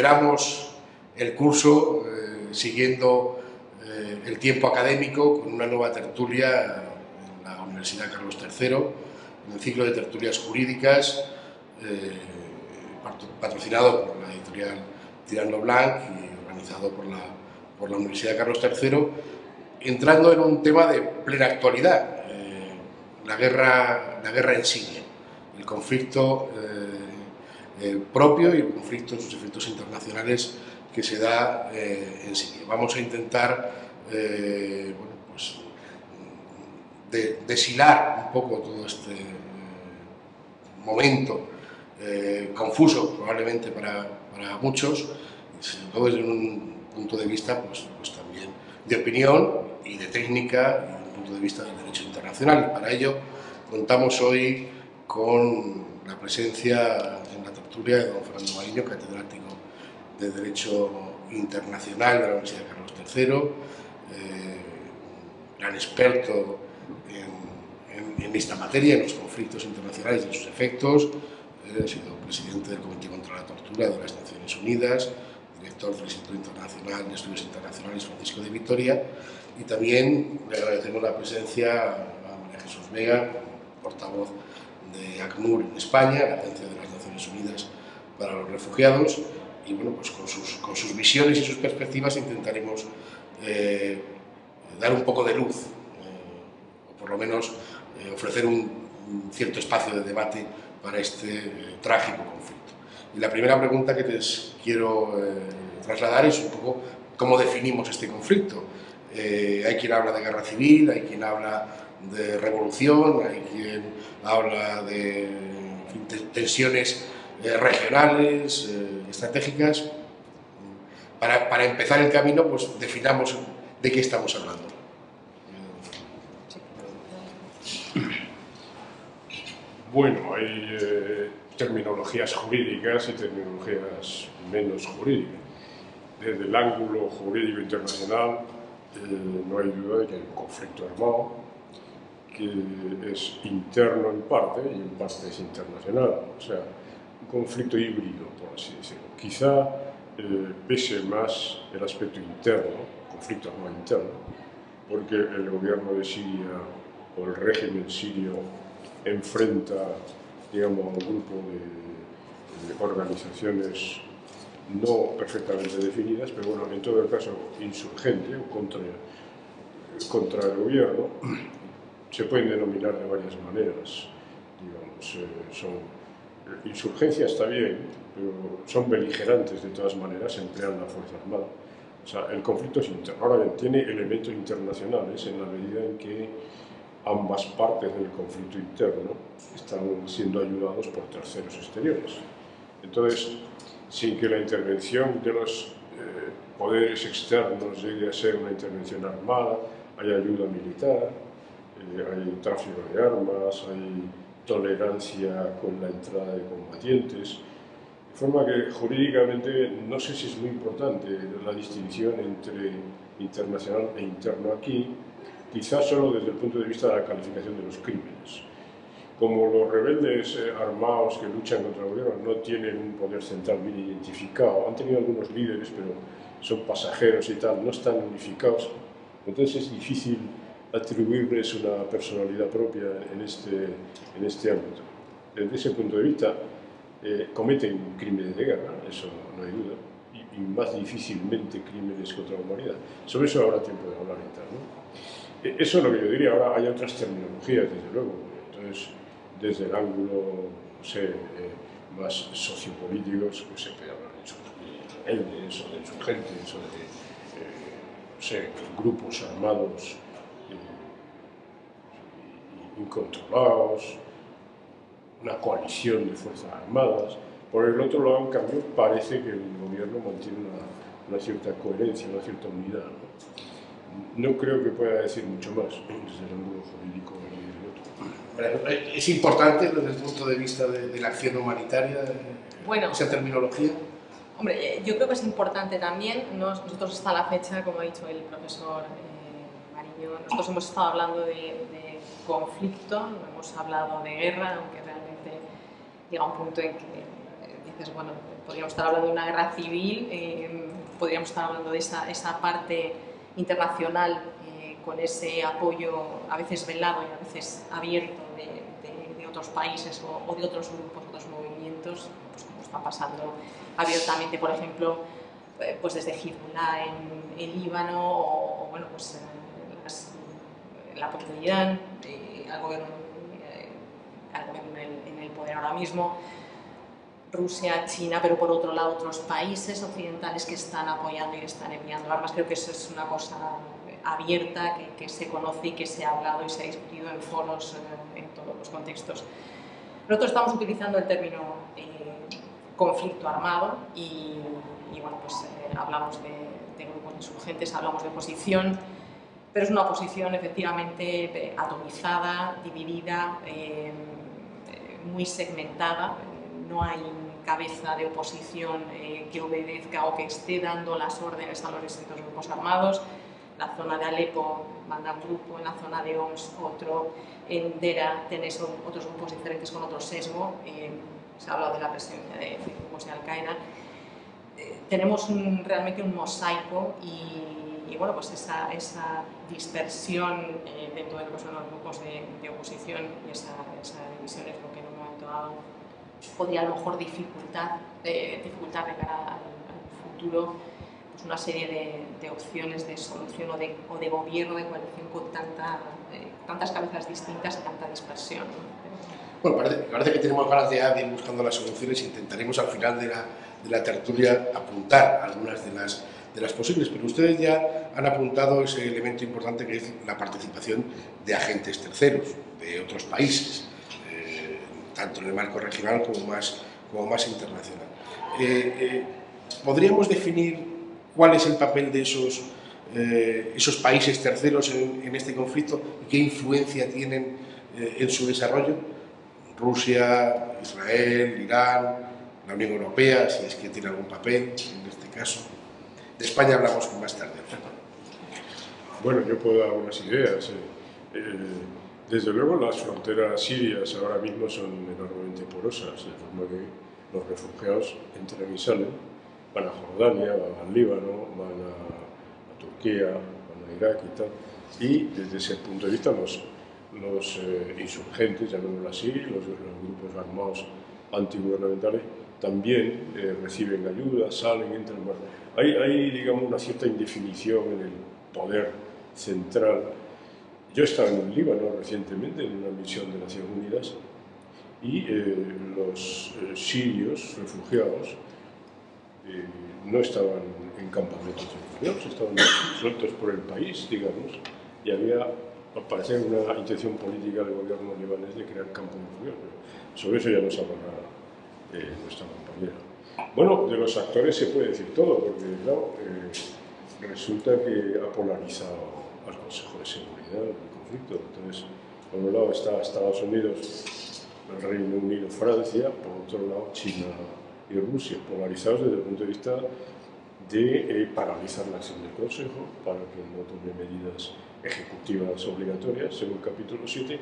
celebramos el curso siguiendo el tiempo académico con una nueva tertulia en la Universidad Carlos III, en el ciclo de tertulias jurídicas, patrocinado por la editorial Tirant-lo Blanc y organizado por la Universidad Carlos III, entrando en un tema de plena actualidad, la guerra en Siria, el conflicto propio y el conflicto en sus efectos internacionales que se da en Siria. Vamos a intentar bueno, pues, deshilar un poco todo este momento confuso probablemente para muchos, sobre todo desde un punto de vista pues también de opinión y de técnica y desde un punto de vista del derecho internacional. Y para ello contamos hoy con la presencia en la tertulia de don Fernando Mariño, catedrático de Derecho Internacional de la Universidad Carlos III, gran experto en esta materia, en los conflictos internacionales y en sus efectos. Ha sido presidente del Comité contra la Tortura de las Naciones Unidas, director del Instituto Internacional de Estudios Internacionales Francisco de Vitoria, y también le agradecemos la presencia a María Jesús Vega, portavoz de ACNUR en España, la Agencia de las Naciones Unidas para los Refugiados, y bueno, pues con sus visiones y sus perspectivas intentaremos dar un poco de luz, o por lo menos ofrecer un cierto espacio de debate para este trágico conflicto. Y la primera pregunta que les quiero trasladar es un poco cómo definimos este conflicto. Hay quien habla de guerra civil, hay quien habla de revolución, hay quien habla de en fin, tensiones regionales, estratégicas. Para empezar el camino, pues definamos de qué estamos hablando. Bueno, hay terminologías jurídicas y terminologías menos jurídicas. Desde el ángulo jurídico internacional no hay duda de que hay un conflicto armado que es interno en parte y en parte es internacional, o sea, un conflicto híbrido, por así decirlo. Quizá pese más el aspecto interno, conflicto armado interno, porque el gobierno de Siria o el régimen sirio enfrenta, digamos, a un grupo de organizaciones no perfectamente definidas, pero bueno, en todo el caso insurgente o contra el gobierno, se pueden denominar de varias maneras, digamos, insurgencia está bien, pero son beligerantes de todas maneras, emplean la fuerza armada. O sea, el conflicto es interno. Ahora bien, tiene elementos internacionales en la medida en que ambas partes del conflicto interno están siendo ayudados por terceros exteriores. Entonces, sin que la intervención de los poderes externos llegue a ser una intervención armada, hay ayuda militar, hay tráfico de armas, hay tolerancia con la entrada de combatientes, de forma que jurídicamente no sé si es muy importante la distinción entre internacional e interno aquí, quizás solo desde el punto de vista de la calificación de los crímenes. Como los rebeldes armados que luchan contra el gobierno no tienen un poder central bien identificado, han tenido algunos líderes, pero son pasajeros y tal, no están unificados, entonces es difícil atribuirles una personalidad propia en este ámbito. Desde ese punto de vista, cometen crímenes de guerra, eso no hay duda, y más difícilmente crímenes contra la humanidad. Sobre eso habrá tiempo de hablar y tal, ¿no? Eso es lo que yo diría. Ahora hay otras terminologías, desde luego. Entonces, desde el ángulo, no sé, más sociopolítico, pues se puede hablar de rebeldes o de insurgentes o de, no sé, grupos armados incontrolados, una coalición de fuerzas armadas. Por el otro lado, en cambio, parece que el gobierno mantiene una cierta coherencia, una cierta unidad, ¿no? No creo que pueda decir mucho más desde el ángulo jurídico y del otro. ¿Es importante desde el punto de vista de la acción humanitaria esa terminología? Hombre, yo creo que es importante también. Nosotros hasta la fecha, como ha dicho el profesor Mariño, nosotros hemos estado hablando de conflicto, no hemos hablado de guerra, aunque realmente llega un punto en que dices, bueno, podríamos estar hablando de una guerra civil, podríamos estar hablando de esa parte internacional con ese apoyo a veces velado y a veces abierto de otros países o de otros grupos, otros movimientos, pues como está pasando abiertamente, por ejemplo, pues desde Hezbollah en Líbano o bueno, pues el apoyo de Irán al gobierno en el poder ahora mismo, Rusia, China, pero por otro lado otros países occidentales que están apoyando y están enviando armas. Creo que eso es una cosa abierta, que se conoce y que se ha hablado y se ha discutido en foros en todos los contextos. Nosotros estamos utilizando el término conflicto armado y bueno, pues hablamos de grupos insurgentes, hablamos de oposición, pero es una oposición efectivamente atomizada, dividida, muy segmentada. No hay cabeza de oposición que obedezca o que esté dando las órdenes a los distintos grupos armados. La zona de Alepo manda un grupo, en la zona de Homs otro, en Dera tenéis otros grupos diferentes con otro sesgo. Se ha hablado de la presencia de grupos de Al-Qaeda. Tenemos realmente un mosaico y bueno, pues esa dispersión dentro de lo que son los grupos de oposición y esa división es lo que en un momento dado podría a lo mejor dificultar de cara al futuro pues una serie de opciones de solución o de gobierno, de coalición con tantas cabezas distintas y tanta dispersión, ¿no? Bueno, parece que tenemos ganas de ir buscando las soluciones. Intentaremos al final de la tertulia apuntar algunas de las posibles, pero ustedes ya han apuntado ese elemento importante que es la participación de agentes terceros, de otros países, tanto en el marco regional como más internacional. ¿Podríamos definir cuál es el papel de esos países terceros en este conflicto y qué influencia tienen en su desarrollo? Rusia, Israel, Irán, la Unión Europea, si es que tiene algún papel en este caso. De España hablamos más tarde. Bueno, yo puedo dar unas ideas. Desde luego las fronteras sirias ahora mismo son enormemente porosas, de forma que los refugiados entran y salen, van a Jordania, van al Líbano, van a Turquía, van a Irak y tal. Y desde ese punto de vista los insurgentes, llamémoslo así, los grupos armados antigubernamentales, también reciben ayuda, salen, entran. Hay, digamos, una cierta indefinición en el poder central. Yo estaba en el Líbano recientemente en una misión de Naciones Unidas y los sirios refugiados no estaban en campamentos de refugiados, estaban sueltos por el país, digamos, y había, al parecer, una intención política del gobierno libanés de crear campos de refugiados. Sobre eso ya nos hablará nuestra compañera. Bueno, de los actores se puede decir todo, porque claro, resulta que ha polarizado al Consejo de Seguridad el conflicto. Entonces, por un lado está Estados Unidos, el Reino Unido, Francia, por otro lado China y Rusia, polarizados desde el punto de vista de paralizar la acción del Consejo para que no tome medidas ejecutivas obligatorias, según el capítulo 7,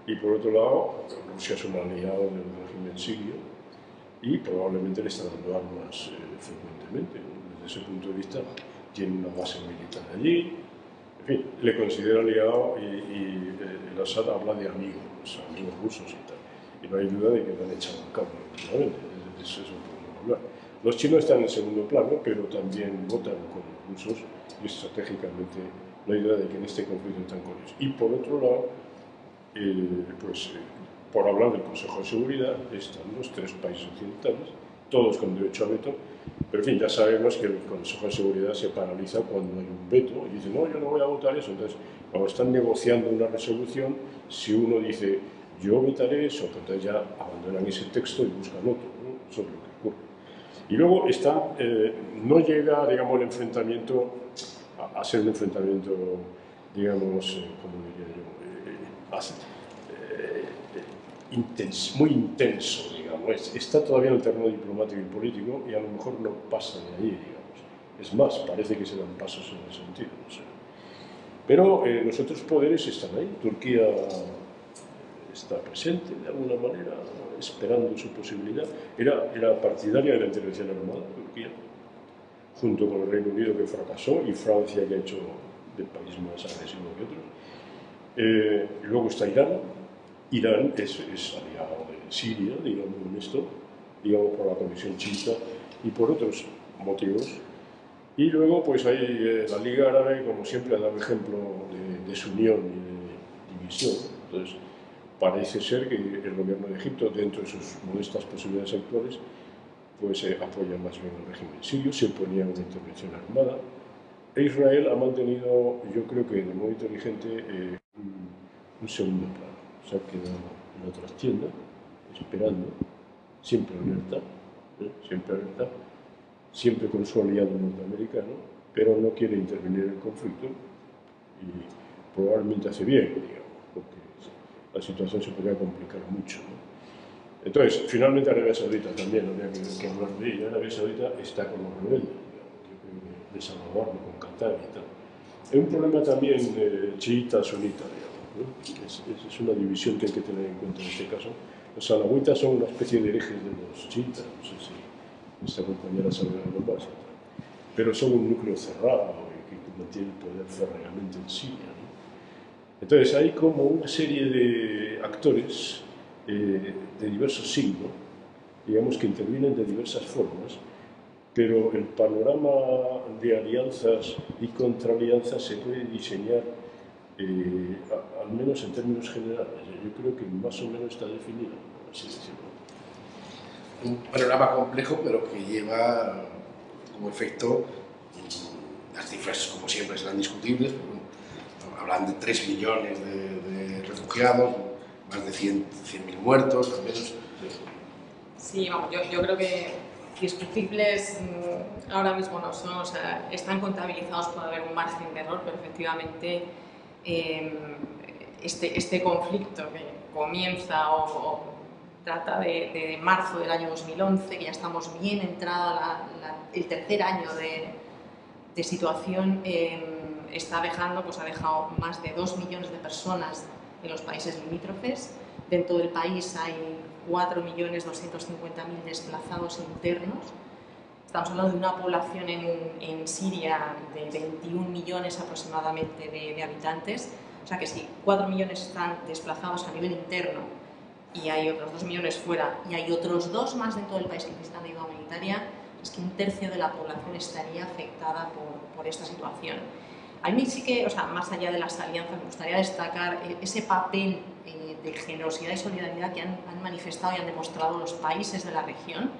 y por otro lado, Rusia es un aliado del régimen sirio y probablemente le está dando armas frecuentemente. Desde ese punto de vista, tiene una base militar allí, en fin, le considera aliado y el Assad habla de amigos rusos y tal. Y no hay duda de que lo han echado a cabo, últimamente, eso es un poco hablar. Los chinos están en segundo plano, pero también votan con los rusos y estratégicamente no hay duda de que en este conflicto están con ellos. Y por otro lado, por hablar del Consejo de Seguridad, están los tres países occidentales, todos con derecho a veto, pero en fin, ya sabemos que el Consejo de Seguridad se paraliza cuando hay un veto y dice, no, yo no voy a votar eso. Entonces, cuando están negociando una resolución, si uno dice, yo vetaré eso, entonces ya abandonan ese texto y buscan otro, ¿no? Eso es lo que ocurre. Y luego no llega, digamos, el enfrentamiento a ser un enfrentamiento, digamos, ¿cómo diría yo? Muy intenso, digamos. Está todavía en el terreno diplomático y político y a lo mejor no pasa de ahí, digamos. Es más, parece que se dan pasos en ese sentido, no sé. Pero los otros poderes están ahí. Turquía está presente de alguna manera, esperando su posibilidad. Era partidaria de la intervención armada de Turquía, junto con el Reino Unido, que fracasó, y Francia, que ha hecho del país más agresivo que otros. Luego está Irán. Irán es aliado de Siria, digamos, en esto, digamos, por la Comisión chiita y por otros motivos. Y luego pues hay la Liga Árabe, como siempre, ha dado ejemplo de desunión y de división. Entonces, parece ser que el gobierno de Egipto, dentro de sus modestas posibilidades actuales, pues apoya más bien el régimen sirio, se oponía a una intervención armada. E Israel ha mantenido, yo creo que de modo inteligente, un segundo plano. Se ha quedado en la trastienda, esperando, siempre alerta, siempre con su aliado norteamericano, pero no quiere intervenir en el conflicto y probablemente hace bien, digamos, porque la situación se podría complicar mucho, ¿no? Entonces, finalmente Arabia Saudita también, habría que hablar de ella. Arabia Saudita está con los rebeldes, digamos, yo creo que de salvaguarda con Qatar y tal. Es un problema también chiita-sunita, digamos, ¿no? Es una división que hay que tener en cuenta en este caso. Los alawitas son una especie de herejes de los chiitas, no sé si nuestra compañera sabe algo más, pero son un núcleo cerrado y que mantiene el poder férreamente en Siria, ¿no? Entonces hay como una serie de actores de diversos signos, digamos, que intervienen de diversas formas, pero el panorama de alianzas y contraalianzas se puede diseñar, al menos en términos generales. Yo creo que más o menos está definido, así decirlo. Un panorama complejo, pero que lleva como efecto, las cifras como siempre serán discutibles, pero bueno, hablan de 3 millones de refugiados, más de 100.000 muertos, al menos. Sí, vamos, yo creo que discutibles ahora mismo no son, o sea, están contabilizados, puede haber un margen de error, pero efectivamente este conflicto que comienza o data de marzo del año 2011, que ya estamos bien entrado el tercer año de situación, está dejando, pues ha dejado más de 2 millones de personas en los países limítrofes. Dentro del país hay 4.250.000 desplazados internos. Estamos hablando de una población en Siria de 21 millones aproximadamente de habitantes. O sea que si 4 millones están desplazados a nivel interno y hay otros 2 millones fuera y hay otros 2 más dentro del país que necesitan ayuda humanitaria, es que un tercio de la población estaría afectada por esta situación. A mí sí que, o sea, más allá de las alianzas, me gustaría destacar ese papel de generosidad y solidaridad que han manifestado y han demostrado los países de la región,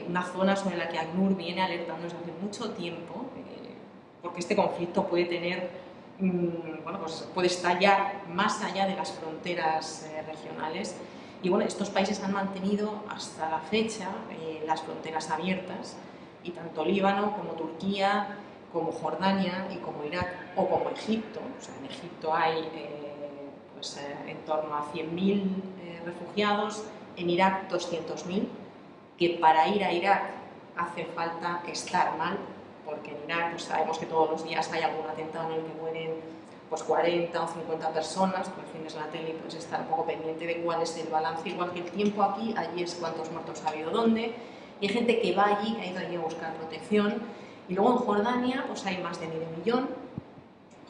una zona sobre la que ACNUR viene alertando desde hace mucho tiempo, porque este conflicto puede tener, bueno, pues puede estallar más allá de las fronteras regionales. Y bueno, estos países han mantenido hasta la fecha las fronteras abiertas, y tanto Líbano como Turquía, como Jordania y como Irak o como Egipto. O sea, en Egipto hay pues, en torno a 100.000 refugiados, en Irak 200.000, que para ir a Irak hace falta estar mal, porque en Irak pues, sabemos que todos los días hay algún atentado en el que mueren pues, 40 o 50 personas, pues tienes la tele y puedes estar un poco pendiente de cuál es el balance, igual que el tiempo aquí, allí es cuántos muertos ha habido dónde, y hay gente que va allí, que ha ido allí a buscar protección. Y luego en Jordania pues hay más de 500.000.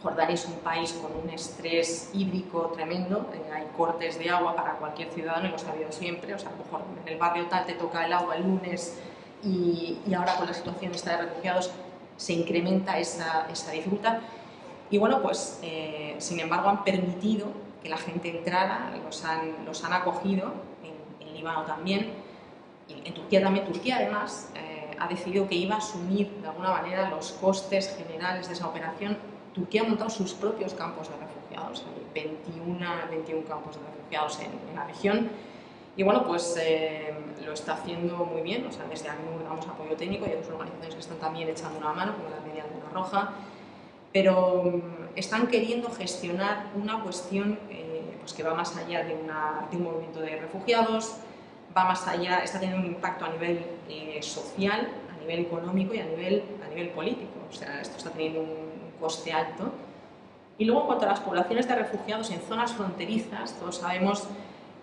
Jordania es un país con un estrés hídrico tremendo, hay cortes de agua para cualquier ciudadano y lo ha habido siempre, o sea, a lo mejor en el barrio tal te toca el agua el lunes y ahora con la situación esta de refugiados se incrementa esa dificultad. Y bueno, pues sin embargo han permitido que la gente entrara, los han acogido, en Líbano también, y en Turquía también. Turquía además ha decidido que iba a asumir de alguna manera los costes generales de esa operación. Turquía ha montado sus propios campos de refugiados, hay 21 campos de refugiados en la región, y bueno, pues lo está haciendo muy bien. O sea, desde ACNUR damos apoyo técnico y hay otras organizaciones que están también echando una mano, como la Media Luna Roja, pero están queriendo gestionar una cuestión pues que va más allá de un movimiento de refugiados, va más allá, está teniendo un impacto a nivel social, a nivel económico y a nivel político. O sea, esto está teniendo un coste alto. Y luego, en cuanto a las poblaciones de refugiados en zonas fronterizas, todos sabemos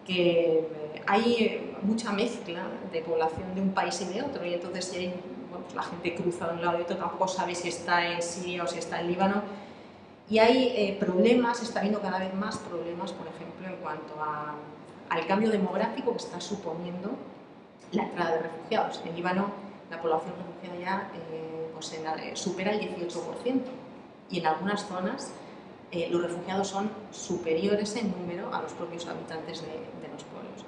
que hay mucha mezcla de población de un país y de otro, y entonces si hay, bueno, pues la gente cruza de un lado y de otro, tampoco sabe si está en Siria o si está en Líbano, y hay problemas, se está viendo cada vez más problemas, por ejemplo, en cuanto al cambio demográfico que está suponiendo la entrada de refugiados. En Líbano la población refugiada ya pues supera el 18%, y en algunas zonas los refugiados son superiores en número a los propios habitantes de los pueblos.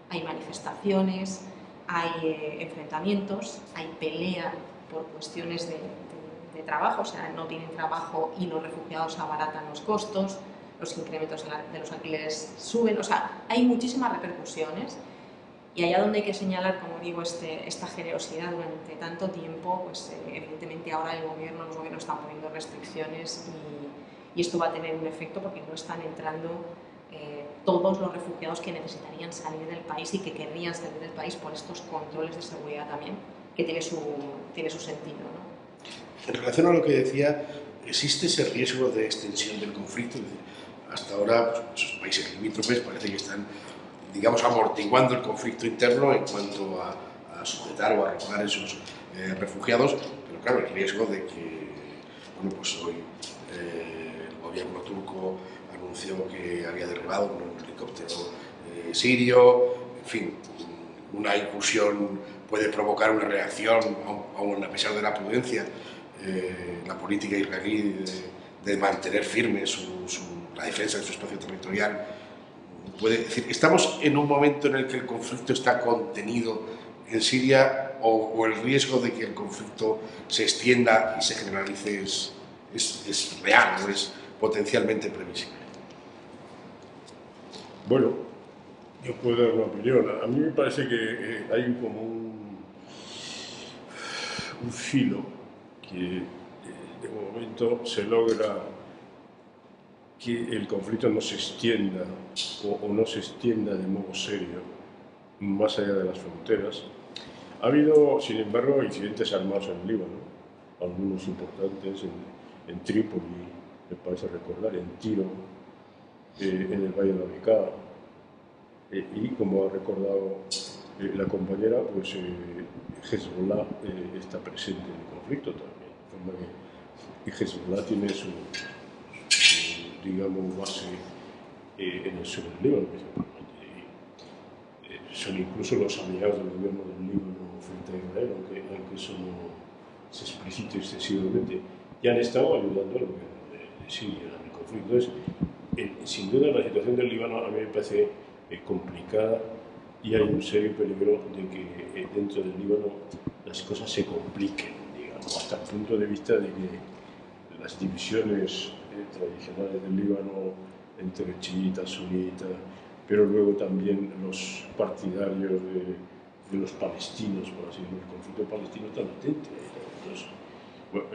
Hay manifestaciones, hay enfrentamientos, hay pelea por cuestiones de trabajo, o sea, no tienen trabajo y los refugiados abaratan los costos, los incrementos de los alquileres suben, o sea, hay muchísimas repercusiones. Y allá donde hay que señalar, como digo, esta generosidad durante tanto tiempo, pues evidentemente ahora los gobiernos están poniendo restricciones y esto va a tener un efecto porque no están entrando todos los refugiados que necesitarían salir del país y que querrían salir del país por estos controles de seguridad también, que tiene su sentido, ¿no? En relación a lo que decía, ¿existe ese riesgo de extensión del conflicto? Es decir, hasta ahora pues, esos países limítrofes parece que están, digamos, amortiguando el conflicto interno en cuanto a sujetar o a arrojar esos refugiados, pero claro, el riesgo de que, bueno, pues hoy el gobierno turco anunció que había derribado un helicóptero sirio, en fin, una incursión puede provocar una reacción, aún a pesar de la prudencia, la política israelí de mantener firme la defensa de su espacio territorial. Puede decir, ¿estamos en un momento en el que el conflicto está contenido en Siria o el riesgo de que el conflicto se extienda y se generalice es real, o es potencialmente previsible? Bueno, yo puedo dar una opinión. A mí me parece que hay como un filo que de momento se logra que el conflicto no se extienda o no se extienda de modo serio más allá de las fronteras. Ha habido, sin embargo, incidentes armados en Líbano, algunos importantes en Trípoli, me parece recordar, en Tiro, en el Valle de la Bekaa, y como ha recordado la compañera, pues Hezbollah está presente en el conflicto también, de forma que Hezbollah tiene su digamos, base en el sur del Líbano, son incluso los aliados del gobierno del Líbano frente a Israel, aunque eso no se explicite excesivamente, y han estado ayudando al gobierno de Siria en el conflicto. Entonces, sin duda la situación del Líbano a mí me parece complicada y hay un serio peligro de que dentro del Líbano las cosas se compliquen, digamos, hasta el punto de vista de que las divisiones tradicionales del Líbano entre chiitas, sunitas, pero luego también los partidarios de los palestinos, por así decirlo, el conflicto palestino está latente. Entonces, bueno,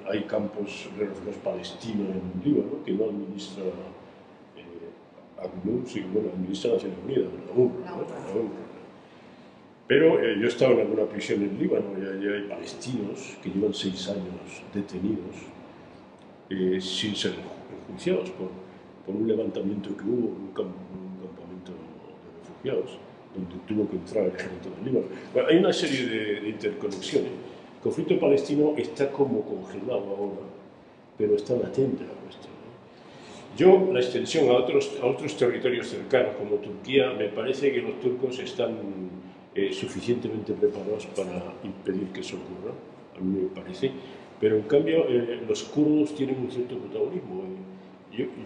hay campos de refugiados palestinos en el Líbano que no administra ACNUR, sí, bueno, administra Naciones Unidas, la UNRWA. Pero yo he estado en alguna prisión en Líbano y allí hay palestinos que llevan 6 años detenidos sin ser enjuiciados por un levantamiento que hubo en un campamento de refugiados, donde tuvo que entrar el ejército del Líbano. Bueno, hay una serie de interconexiones. El conflicto palestino está como congelado ahora, pero está latente la cuestión. Yo, la extensión a otros territorios cercanos, como Turquía, me parece que los turcos están suficientemente preparados para impedir que eso ocurra, a mí me parece, pero en cambio los kurdos tienen un cierto protagonismo.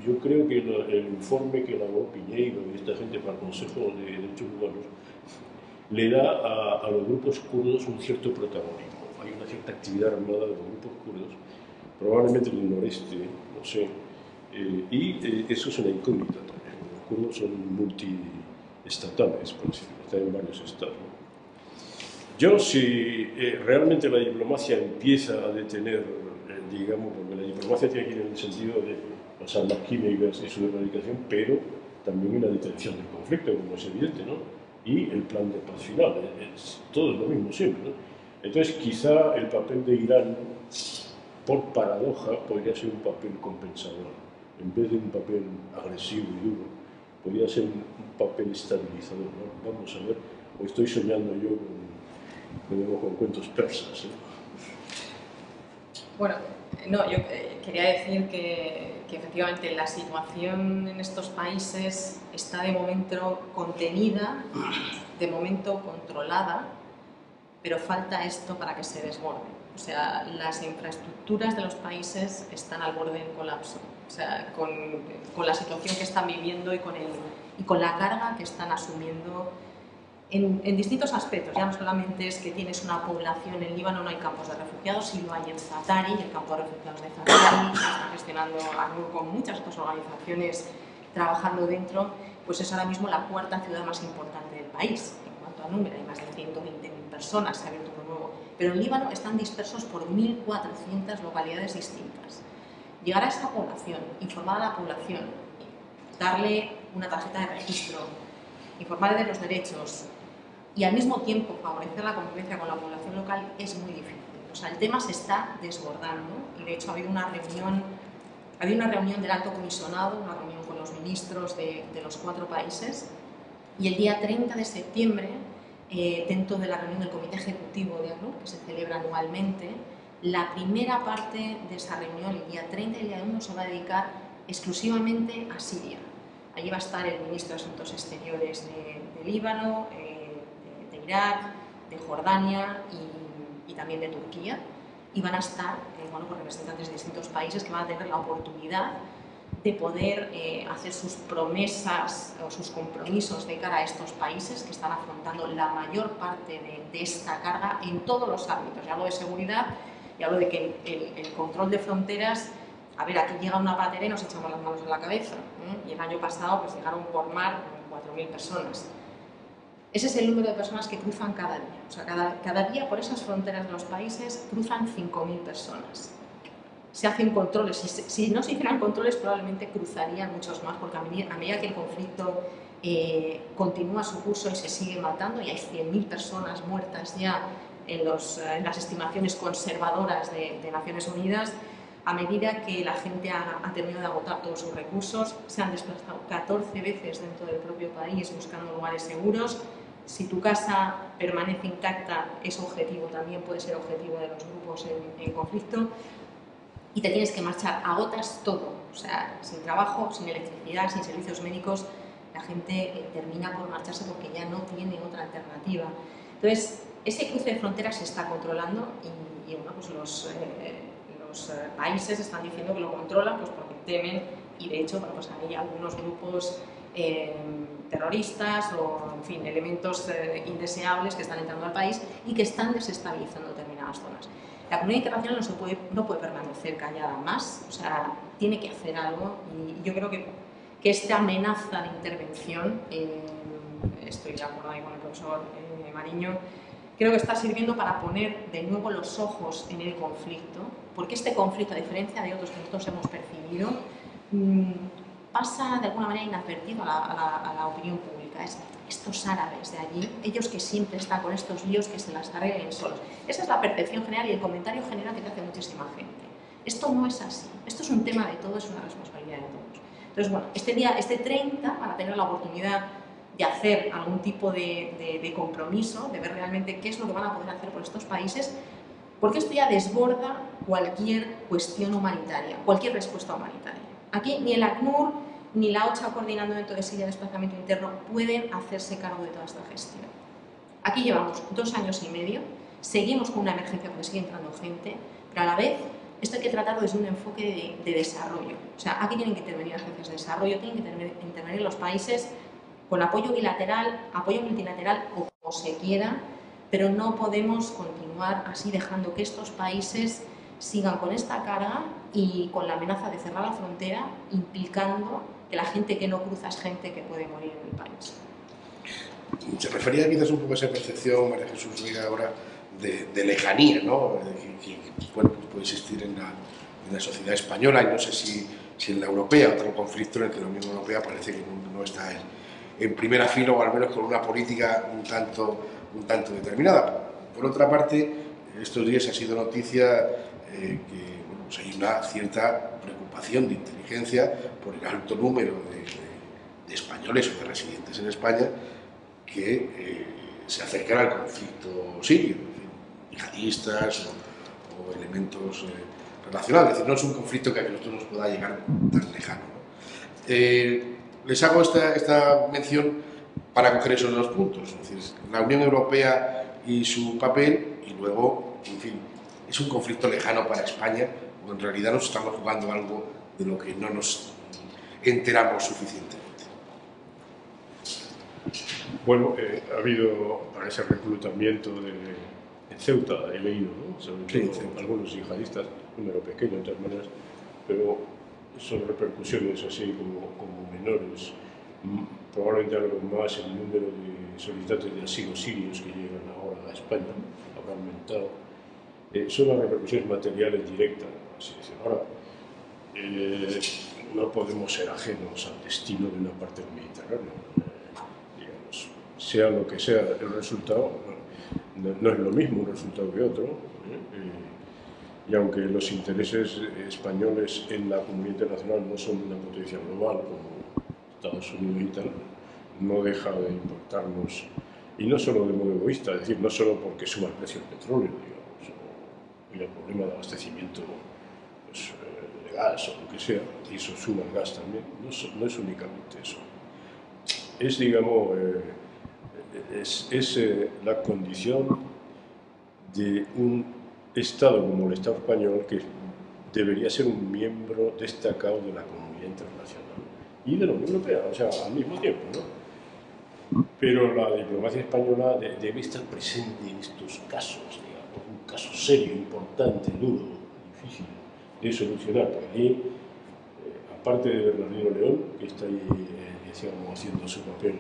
Yo creo que el informe que elaboró Piñeiro y esta gente para el Consejo de Derechos Humanos le da a los grupos kurdos un cierto protagonismo. Hay una cierta actividad armada de los grupos kurdos, probablemente en el noreste, no sé, y eso es una incógnita también. Los kurdos son multiestatales, por decirlo, están en varios estados. Yo, si realmente la diplomacia empieza a detener, digamos, porque la diplomacia tiene que ir en el sentido de las armas químicas y su erradicación, pero también en la detención del conflicto, como es evidente, ¿no? Y el plan de paz final, todo es lo mismo siempre, ¿no? Entonces, quizá el papel de Irán por paradoja, podría ser un papel compensador. En vez de un papel agresivo y duro, podría ser un papel estabilizador, ¿no? Vamos a ver, o estoy soñando yo con cuentos persas, ¿eh? Bueno, no, yo quería decir que efectivamente la situación en estos países está de momento contenida, de momento controlada, pero falta esto para que se desborde. O sea, las infraestructuras de los países están al borde del colapso. O sea, con la situación que están viviendo y con la carga que están asumiendo en distintos aspectos. Ya no solamente es que tienes una población, en Líbano no hay campos de refugiados, sí lo hay en Zaatari, el campo de refugiados de Zaatari, que está gestionando con muchas otras organizaciones trabajando dentro, pues es ahora mismo la cuarta ciudad más importante del país. En cuanto a número, hay más de 120.000 personas, se ha abierto uno nuevo. Pero en Líbano están dispersos por 1.400 localidades distintas. Llegar a esa población, informar a la población, darle una tarjeta de registro, informarle de los derechos y al mismo tiempo favorecer la convivencia con la población local es muy difícil. O sea, el tema se está desbordando y de hecho ha habido una reunión del alto comisionado, una reunión con los ministros de los 4 países y el día 30 de septiembre, dentro de la reunión del Comité Ejecutivo de ACNUR, que se celebra anualmente, la primera parte de esa reunión, el día 30 y el día 1, se va a dedicar exclusivamente a Siria. Allí va a estar el ministro de Asuntos Exteriores de Líbano, de Irak, de Jordania y también de Turquía. Y van a estar bueno, pues representantes de distintos países que van a tener la oportunidad de poder hacer sus promesas o sus compromisos de cara a estos países que están afrontando la mayor parte de esta carga en todos los ámbitos. Ya hablo de seguridad y hablo de que el control de fronteras. A ver, aquí llega una patera y nos echamos las manos en la cabeza, ¿eh? Y el año pasado pues llegaron por mar 4.000 personas. Ese es el número de personas que cruzan cada día. O sea, cada día por esas fronteras de los países cruzan 5.000 personas. Se hacen controles. Si no se hicieran controles probablemente cruzarían muchos más, porque a medida que el conflicto continúa su curso y se sigue matando, y hay 100.000 personas muertas ya en las estimaciones conservadoras de Naciones Unidas, a medida que la gente ha terminado de agotar todos sus recursos, se han desplazado 14 veces dentro del propio país buscando lugares seguros. Si tu casa permanece intacta, es objetivo, también puede ser objetivo de los grupos en conflicto, y te tienes que marchar, agotas todo, o sea, sin trabajo, sin electricidad, sin servicios médicos, la gente termina por marcharse porque ya no tiene otra alternativa. Entonces, ese cruce de fronteras se está controlando y bueno, pues los países están diciendo que lo controlan pues porque temen, y de hecho pues hay algunos grupos terroristas o en fin, elementos indeseables que están entrando al país y que están desestabilizando determinadas zonas. La comunidad internacional no puede permanecer callada más, o sea, tiene que hacer algo, y yo creo que esta amenaza de intervención, estoy de acuerdo ahí con el profesor Mariño, creo que está sirviendo para poner de nuevo los ojos en el conflicto, porque este conflicto, a diferencia de otros que nosotros hemos percibido, pasa de alguna manera inadvertido a la opinión pública. Estos árabes de allí, ellos que siempre están con estos líos que se las arreglen solos. Esa es la percepción general y el comentario general que te hace muchísima gente. Esto no es así, esto es un tema de todos, es una responsabilidad de todos. Entonces, bueno, este 30 van a tener la oportunidad de hacer algún tipo de compromiso, de ver realmente qué es lo que van a poder hacer por estos países, porque esto ya desborda cualquier cuestión humanitaria, cualquier respuesta humanitaria. Aquí ni el ACNUR ni la OCHA, coordinando dentro de Siria desplazamiento interno, pueden hacerse cargo de toda esta gestión. Aquí llevamos 2 años y medio, seguimos con una emergencia porque sigue entrando gente, pero a la vez esto hay que tratarlo desde un enfoque de desarrollo. O sea, aquí tienen que intervenir agencias de desarrollo, tienen que intervenir los países con apoyo bilateral, apoyo multilateral o como se quiera, pero no podemos continuar así dejando que estos países sigan con esta carga y con la amenaza de cerrar la frontera, implicando que la gente que no cruza es gente que puede morir en el país. Se refería quizás un poco a esa percepción, María Jesús Vega, ahora de lejanía, ¿no? Que bueno, pues puede existir en la sociedad española y no sé si en la europea, otro conflicto en el que la Unión Europea parece que no está en primera fila, o al menos con una política un tanto determinada. Por otra parte, estos días ha sido noticia que pues hay una cierta preocupación de inteligencia por el alto número de españoles o de residentes en España que se acercan al conflicto sirio, yihadistas o elementos relacionados. Es decir, no es un conflicto que a nosotros nos pueda llegar tan lejano, ¿no? Les hago esta mención para coger esos dos puntos, es decir, la Unión Europea y su papel, y luego, en fin, es un conflicto lejano para España, o en realidad nos estamos jugando algo de lo que no nos enteramos suficientemente. Bueno, ha habido ese reclutamiento en Ceuta, he leído, ¿no? Sobre todo algunos yihadistas, número pequeño de todas maneras, pero son repercusiones así como menores. Probablemente algo más el número de solicitantes de asilo sirios que llegan ahora a España habrá aumentado. Son las repercusiones materiales directas, así decirlo. Ahora, no podemos ser ajenos al destino de una parte del Mediterráneo. Digamos, sea lo que sea el resultado, no es lo mismo un resultado que otro. Y aunque los intereses españoles en la comunidad internacional no son una potencia global como Estados Unidos y tal, no deja de importarnos, y no solo de modo egoísta, es decir, no solo porque suba el precio del petróleo, digamos, o el problema de abastecimiento pues, de gas o lo que sea, y eso suba el gas también, no es únicamente eso. Es, digamos, la condición de un Estado como el Estado español que debería ser un miembro destacado de la comunidad internacional y de la Unión Europea, o sea, al mismo tiempo, ¿no? Pero la diplomacia española debe estar presente en estos casos, digamos, un caso serio, importante, duro, difícil de solucionar, porque ahí, aparte de Bernardino León, que está ahí, decíamos, haciendo su papel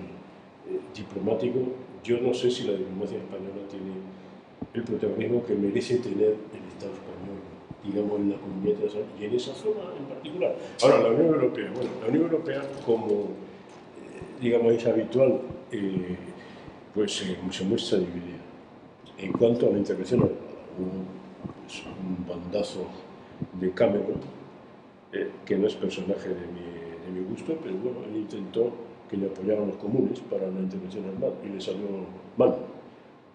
diplomático, yo no sé si la diplomacia española tiene el protagonismo que merece tener el Estado español, digamos, en la comunidad internacional y en esa zona en particular. Ahora, la Unión Europea, bueno, la Unión Europea, como digamos es habitual, pues se muestra dividida. En cuanto a la intervención, hubo pues, un bandazo de Cameron, que no es personaje de mi gusto, pero bueno, él intentó que le apoyaran los comunes para la intervención armada y le salió mal.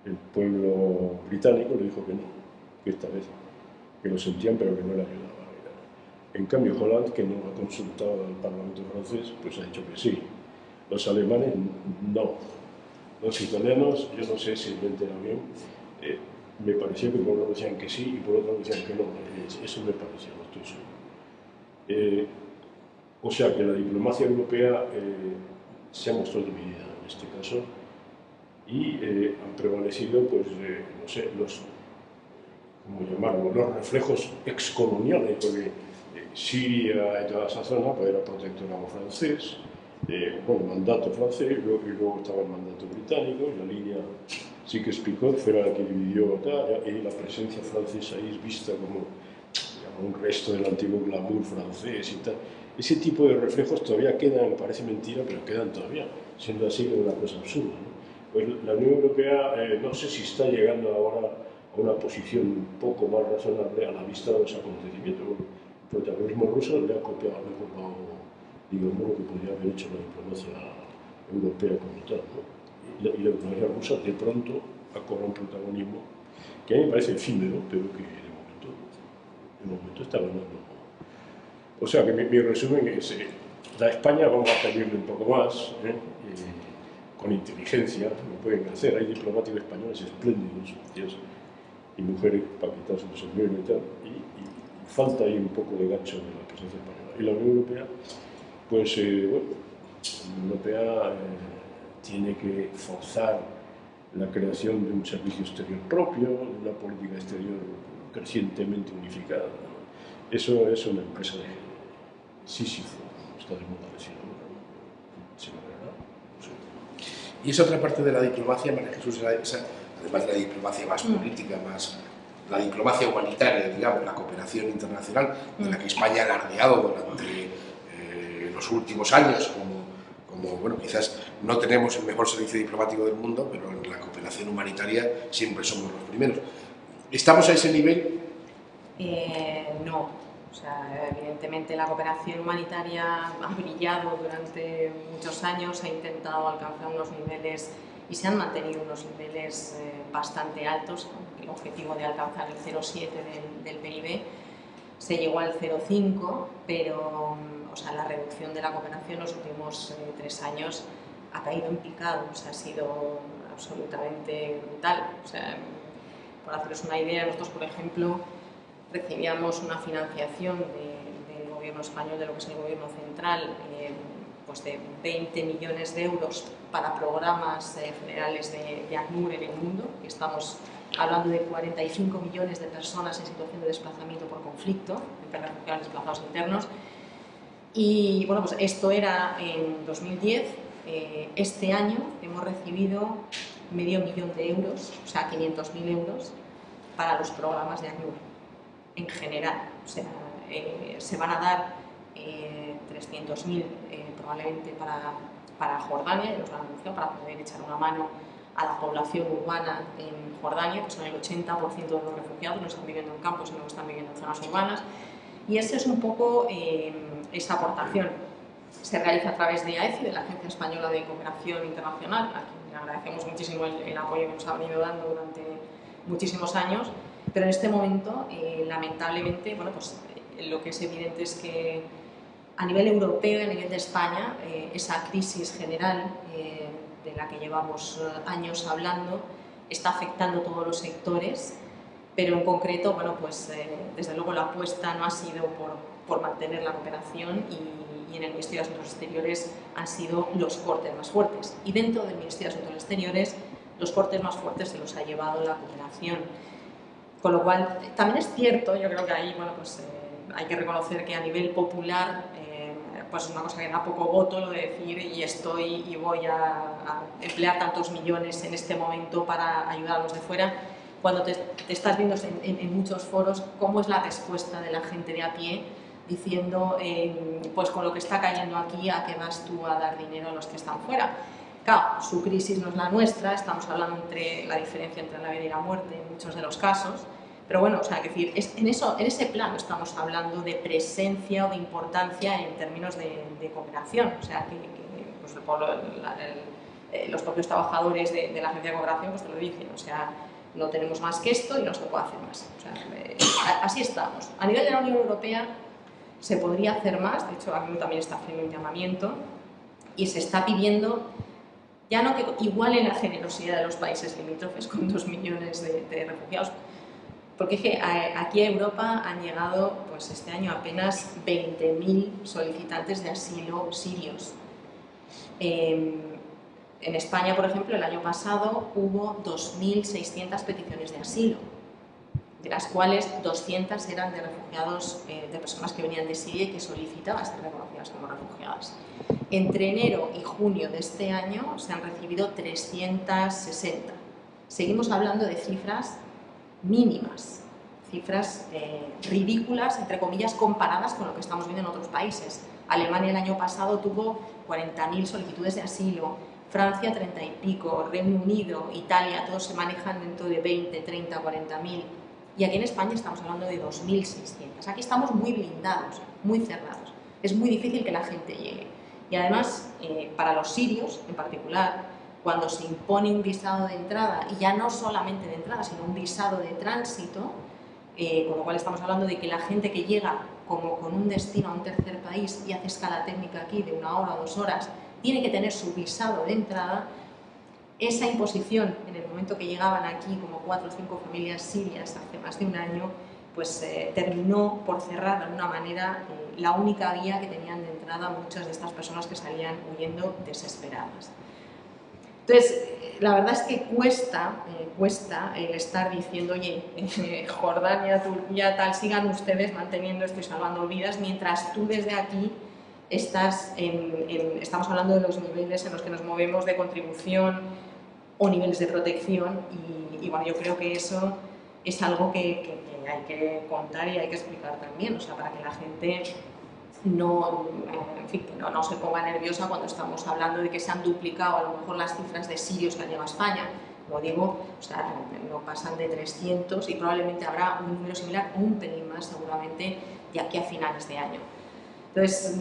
El pueblo británico le dijo que no, que esta vez que lo sentían pero que no le ayudaba. En cambio, Hollande, que no ha consultado al Parlamento francés, pues ha dicho que sí. Los alemanes, no. Los italianos, yo no sé si me he enterado bien, me pareció que por un lado decían que sí y por otro decían que no. Eso me pareció, no estoy seguro. O sea que la diplomacia europea se ha mostrado dividida en este caso y han prevalecido, pues, no sé, ¿cómo llamarlo? Los reflejos excoloniales, porque Siria y toda esa zona pues, era protectorado francés, bueno, mandato francés, y luego estaba el mandato británico, y la línea Sykes-Picot fue la que dividió, y la presencia francesa ahí es vista como digamos, un resto del antiguo glamour francés y tal. Ese tipo de reflejos todavía quedan, parece mentira, pero quedan todavía, siendo así como una cosa absurda, ¿no? Pues la Unión Europea no sé si está llegando ahora a una posición un poco más razonable a la vista de los acontecimientos. El protagonismo ruso le ha copiado, digamos, lo que podría haber hecho la diplomacia europea como tal, ¿no? Y la diplomacia rusa de pronto ha cobrado un protagonismo que a mí me parece efímero, pero que de momento está ganando. O sea que mi resumen es, la España vamos a pedirle un poco más, con inteligencia, lo pueden hacer. Hay diplomáticos españoles espléndidos, tíos, y mujeres para quitarse el sombrero y tal, y falta ahí un poco de gancho de la presencia española. Y la Unión Europea, pues, bueno, la Unión Europea tiene que forzar la creación de un servicio exterior propio, de una política exterior crecientemente unificada. Eso es una empresa de Sísifo, está de moda decirlo. Y esa otra parte de la diplomacia, María Jesús, además de la diplomacia más política, más la diplomacia humanitaria, digamos, la cooperación internacional, de la que España ha alardeado durante los últimos años, como, bueno, quizás no tenemos el mejor servicio diplomático del mundo, pero en la cooperación humanitaria siempre somos los primeros. ¿Estamos a ese nivel No, o sea, evidentemente la cooperación humanitaria ha brillado durante muchos años, ha intentado alcanzar unos niveles y se han mantenido unos niveles bastante altos. El objetivo de alcanzar el 0,7 del PIB se llegó al 0,5, pero o sea, la reducción de la cooperación en los últimos 3 años ha caído en picado, o sea, ha sido absolutamente brutal. O sea, por haceros una idea, nosotros, por ejemplo, recibíamos una financiación del gobierno español, de lo que es el gobierno central, pues de 20 millones de euros para programas generales de ACNUR en el mundo. Estamos hablando de 45 millones de personas en situación de desplazamiento por conflicto, entre refugiados y desplazados internos. Y bueno, pues esto era en 2010. Este año hemos recibido medio millón de euros, o sea, 500.000 euros para los programas de ACNUR en general. O sea, se van a dar 300.000 probablemente para Jordania, los han anunciado, para poder echar una mano a la población urbana en Jordania, que son el 80% de los refugiados, no están viviendo en campos, sino que están viviendo en zonas urbanas. Y esa es un poco esa aportación. Se realiza a través de AECI, de la Agencia Española de Cooperación Internacional, a quien agradecemos muchísimo el apoyo que nos ha venido dando durante muchísimos años, pero en este momento, lamentablemente, bueno, pues, lo que es evidente es que a nivel europeo y a nivel de España, esa crisis general de la que llevamos años hablando está afectando a todos los sectores, pero en concreto, bueno, pues, desde luego la apuesta no ha sido por mantener la cooperación y en el Ministerio de Asuntos Exteriores han sido los cortes más fuertes. Y dentro del Ministerio de Asuntos Exteriores, los cortes más fuertes se los ha llevado la cooperación. Con lo cual, también es cierto, yo creo que ahí, bueno, pues, hay que reconocer que a nivel popular, pues es una cosa que da poco voto lo de decir y voy a emplear tantos millones en este momento para ayudar a los de fuera, cuando te estás viendo en muchos foros cómo es la respuesta de la gente de a pie diciendo, pues con lo que está cayendo aquí, ¿a qué vas tú a dar dinero a los que están fuera? Claro, su crisis no es la nuestra, estamos hablando entre la diferencia entre la vida y la muerte en muchos de los casos, pero bueno, o sea, es decir, en ese plano estamos hablando de presencia o de importancia en términos de cooperación, o sea, que pues, los propios trabajadores de la agencia de cooperación pues te lo dicen, o sea, no tenemos más que esto y no se puede hacer más. O sea, así estamos. A nivel de la Unión Europea se podría hacer más, de hecho, ACNUR también está haciendo un llamamiento y se está pidiendo ya no que igualen la generosidad de los países limítrofes con 2 millones de refugiados, porque es que aquí a Europa han llegado pues, este año apenas 20.000 solicitantes de asilo sirios. En España, por ejemplo, el año pasado hubo 2.600 peticiones de asilo, de las cuales 200 eran de refugiados, de personas que venían de Siria y que solicitaban ser reconocidas como refugiadas. Entre enero y junio de este año se han recibido 360. Seguimos hablando de cifras mínimas, cifras ridículas, entre comillas, comparadas con lo que estamos viendo en otros países. Alemania el año pasado tuvo 40.000 solicitudes de asilo, Francia 30 y pico, Reino Unido, Italia, todos se manejan dentro de 20, 30, 40.000. Y aquí en España estamos hablando de 2.600. Aquí estamos muy blindados, muy cerrados. Es muy difícil que la gente llegue. Y además, para los sirios en particular, cuando se impone un visado de entrada, y ya no solamente de entrada, sino un visado de tránsito, con lo cual estamos hablando de que la gente que llega como con un destino a un tercer país y hace escala técnica aquí de 1 hora o 2 horas, tiene que tener su visado de entrada. Esa imposición, en el momento que llegaban aquí como 4 o 5 familias sirias hace más de un año, pues terminó por cerrar de alguna manera la única vía que tenían de entrada muchas de estas personas que salían huyendo desesperadas. Entonces, la verdad es que cuesta el estar diciendo, oye, Jordania, Turquía, tal, sigan ustedes manteniendo esto y salvando vidas, mientras tú desde aquí estamos hablando de los niveles en los que nos movemos de contribución o niveles de protección y bueno, yo creo que eso es algo que hay que contar y hay que explicar también, o sea, para que la gente no se ponga nerviosa cuando estamos hablando de que se han duplicado a lo mejor las cifras de sirios que han llegado a España. como digo, o sea, no pasan de 300 y probablemente habrá un número similar, un pelín más seguramente, de aquí a finales de año. Entonces,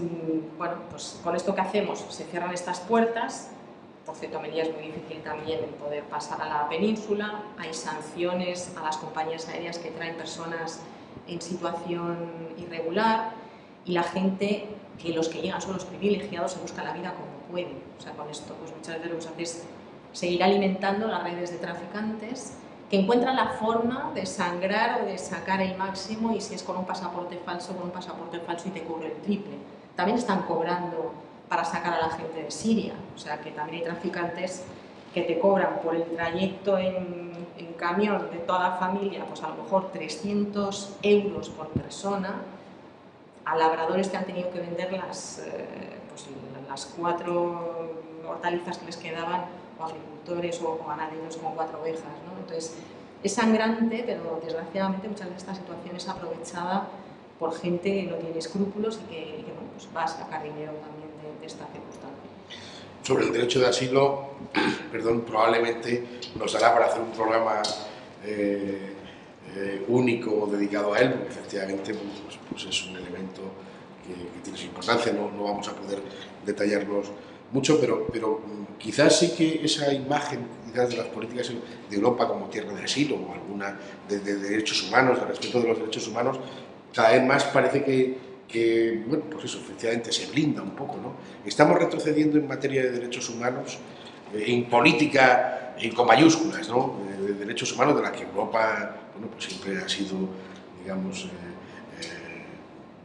bueno, pues con esto que hacemos, se cierran estas puertas. Por cierto, a medida es muy difícil también el poder pasar a la península, hay sanciones a las compañías aéreas que traen personas en situación irregular y la gente, que los que llegan son los privilegiados, se busca la vida como pueden. O sea, con esto pues muchas veces lo que se hace es seguir alimentando las redes de traficantes que encuentran la forma de sangrar o de sacar el máximo, y si es con un pasaporte falso y te cobra el triple. También están cobrando para sacar a la gente de Siria, o sea que también hay traficantes que te cobran por el trayecto en camión de toda la familia, pues a lo mejor 300 euros por persona, a labradores que han tenido que vender las 4 hortalizas que les quedaban, o agricultores o ganaderos con 4 ovejas, ¿no? Entonces, es sangrante, pero desgraciadamente muchas de estas situaciones aprovechada por gente que no tiene escrúpulos y que bueno, pues va a sacar dinero también de esta circunstancia. Sobre el derecho de asilo, probablemente nos dará para hacer un programa único dedicado a él, porque efectivamente pues es un elemento que tiene su importancia, no vamos a poder detallarnos mucho, pero quizás sí que esa imagen quizás de las políticas de Europa como tierra de asilo o alguna de derechos humanos, de respeto de los derechos humanos, cada vez más parece que bueno, pues eso, efectivamente se blinda un poco, ¿no? Estamos retrocediendo en materia de derechos humanos, en política con mayúsculas, ¿no? De derechos humanos, de la que Europa, bueno, pues siempre ha sido, digamos,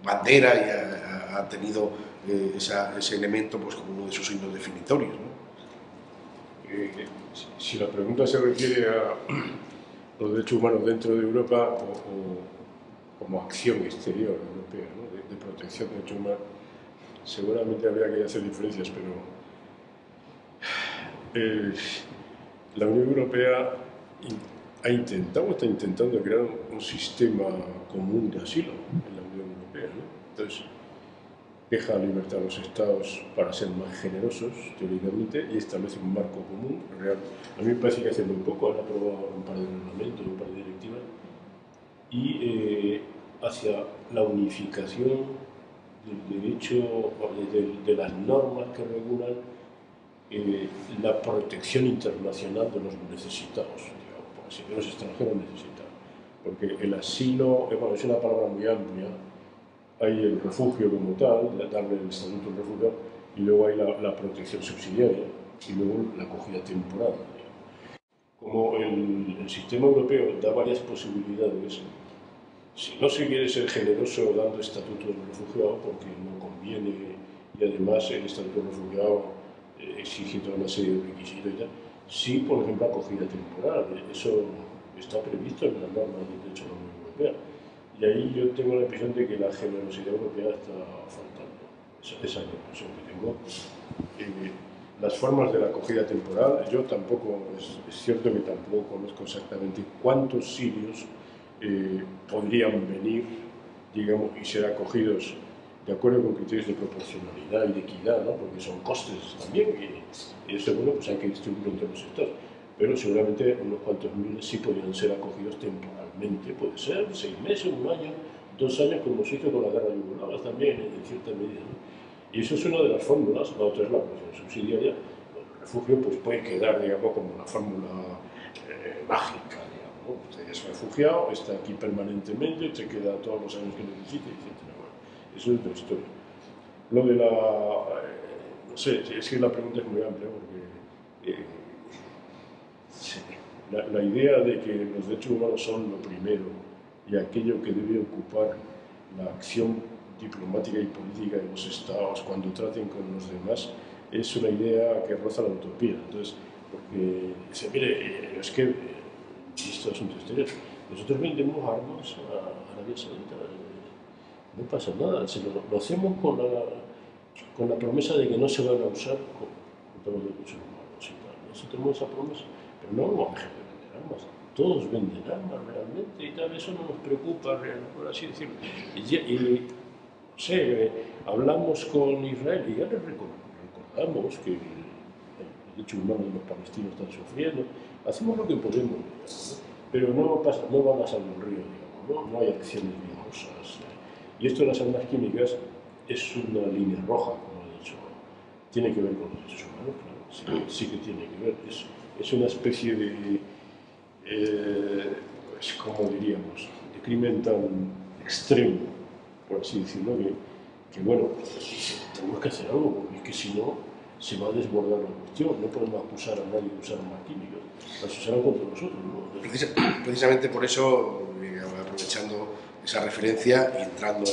bandera y ha tenido ese elemento pues como uno de sus signos definitorios, ¿no? Si la pregunta se refiere a los derechos humanos dentro de Europa o como acción exterior europea, ¿no? de protección de derechos humanos, seguramente habría que hacer diferencias, pero la Unión Europea ha intentado o está intentando crear un sistema común de asilo en la Unión Europea, ¿no? Entonces, deja libertad a los Estados para ser más generosos, teóricamente, y establece un marco común real. A mí me parece que hace muy poco han aprobado un par de reglamentos, un par de directivas, y hacia la unificación del derecho, de las normas que regulan la protección internacional de los necesitados, digamos, por así, de los extranjeros necesitados. Porque el asilo, bueno, es una palabra muy amplia. Hay el refugio como tal, darle el estatuto del refugiado, y luego hay la protección subsidiaria, y luego la acogida temporal. Como el sistema europeo da varias posibilidades, si no se quiere ser generoso dando estatuto del refugiado, porque no conviene, y además el estatuto del refugiado exige toda una serie de requisitos y tal, sí, por ejemplo, acogida temporal, eso está previsto en las normas del derecho de la Unión Europea. Y ahí yo tengo la impresión de que la generosidad europea está faltando. Esa es la impresión que tengo. Las formas de la acogida temporal, yo tampoco, es cierto que tampoco conozco exactamente cuántos sirios podrían venir, digamos, y ser acogidos de acuerdo con criterios de proporcionalidad y de equidad, ¿no? Porque son costes también, y eso, bueno, pues hay que distribuirlo entre los estados. Pero seguramente unos cuantos miles sí podrían ser acogidos temporalmente, puede ser 6 meses, 1 año, 2 años, como se hizo con la guerra yugoslava también, en cierta medida, ¿no? Y eso es una de las fórmulas. La otra es la protección subsidiaria. El refugio pues, puede quedar, digamos, como una fórmula mágica, digamos, ¿no? Usted es refugiado, está aquí permanentemente, te queda todos los años que necesite, etc. Bueno, eso es otra historia. Lo de la... no sé, es que la pregunta es muy amplia porque... la idea de que los derechos humanos son lo primero y aquello que debe ocupar la acción diplomática y política de los estados cuando traten con los demás es una idea que roza la utopía. Entonces, porque dice, mire, es que esto es asunto exterior, nosotros vendemos armas a Arabia Saudita, no pasa nada, lo hacemos con la promesa de que no se van a usar contra los derechos humanos y tal. Nosotros tenemos esa promesa, pero no vamos a dejar de vender armas. Todos venden armas realmente y tal, eso no nos preocupa, por así decirlo. Y no sé, hablamos con Israel y ya les recordamos que el derechos humanos de los palestinos están sufriendo. Hacemos lo que podemos, digamos, ¿no? Pero no van a salir un río, digamos, no hay acciones vigorosas. Y esto de las armas químicas es una línea roja, como he dicho. Tiene que ver con los derechos humanos, claro, sí que tiene que ver. Es una especie de, pues, como diríamos, de crimen tan extremo, por así decirlo, que bueno, tenemos que hacer algo, porque es que si no, se va a desbordar la cuestión. No podemos acusar a nadie de usar armas químicas, las usarán contra nosotros, ¿no? Precisamente por eso, aprovechando esa referencia y entrando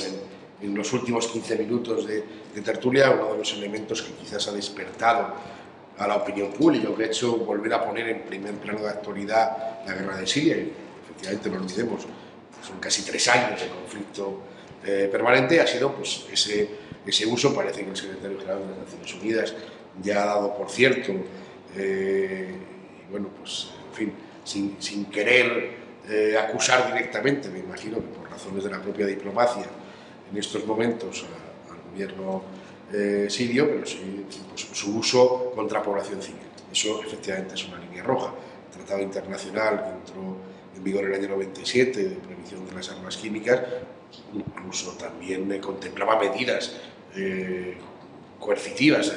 en los últimos 15 minutos de tertulia, uno de los elementos que quizás ha despertado a la opinión pública, que ha hecho volver a poner en primer plano de actualidad la guerra de Siria, y efectivamente no olvidemos, son casi 3 años de conflicto permanente, ha sido pues ese uso. Parece que el secretario general de las Naciones Unidas ya ha dado por cierto, y bueno, pues en fin, sin querer acusar directamente, me imagino que por razones de la propia diplomacia en estos momentos al gobierno sirio, pero sí pues, su uso contra la población civil. Eso efectivamente es una línea roja. El Tratado Internacional que entró en vigor en el año 97 de prohibición de las armas químicas incluso también contemplaba medidas coercitivas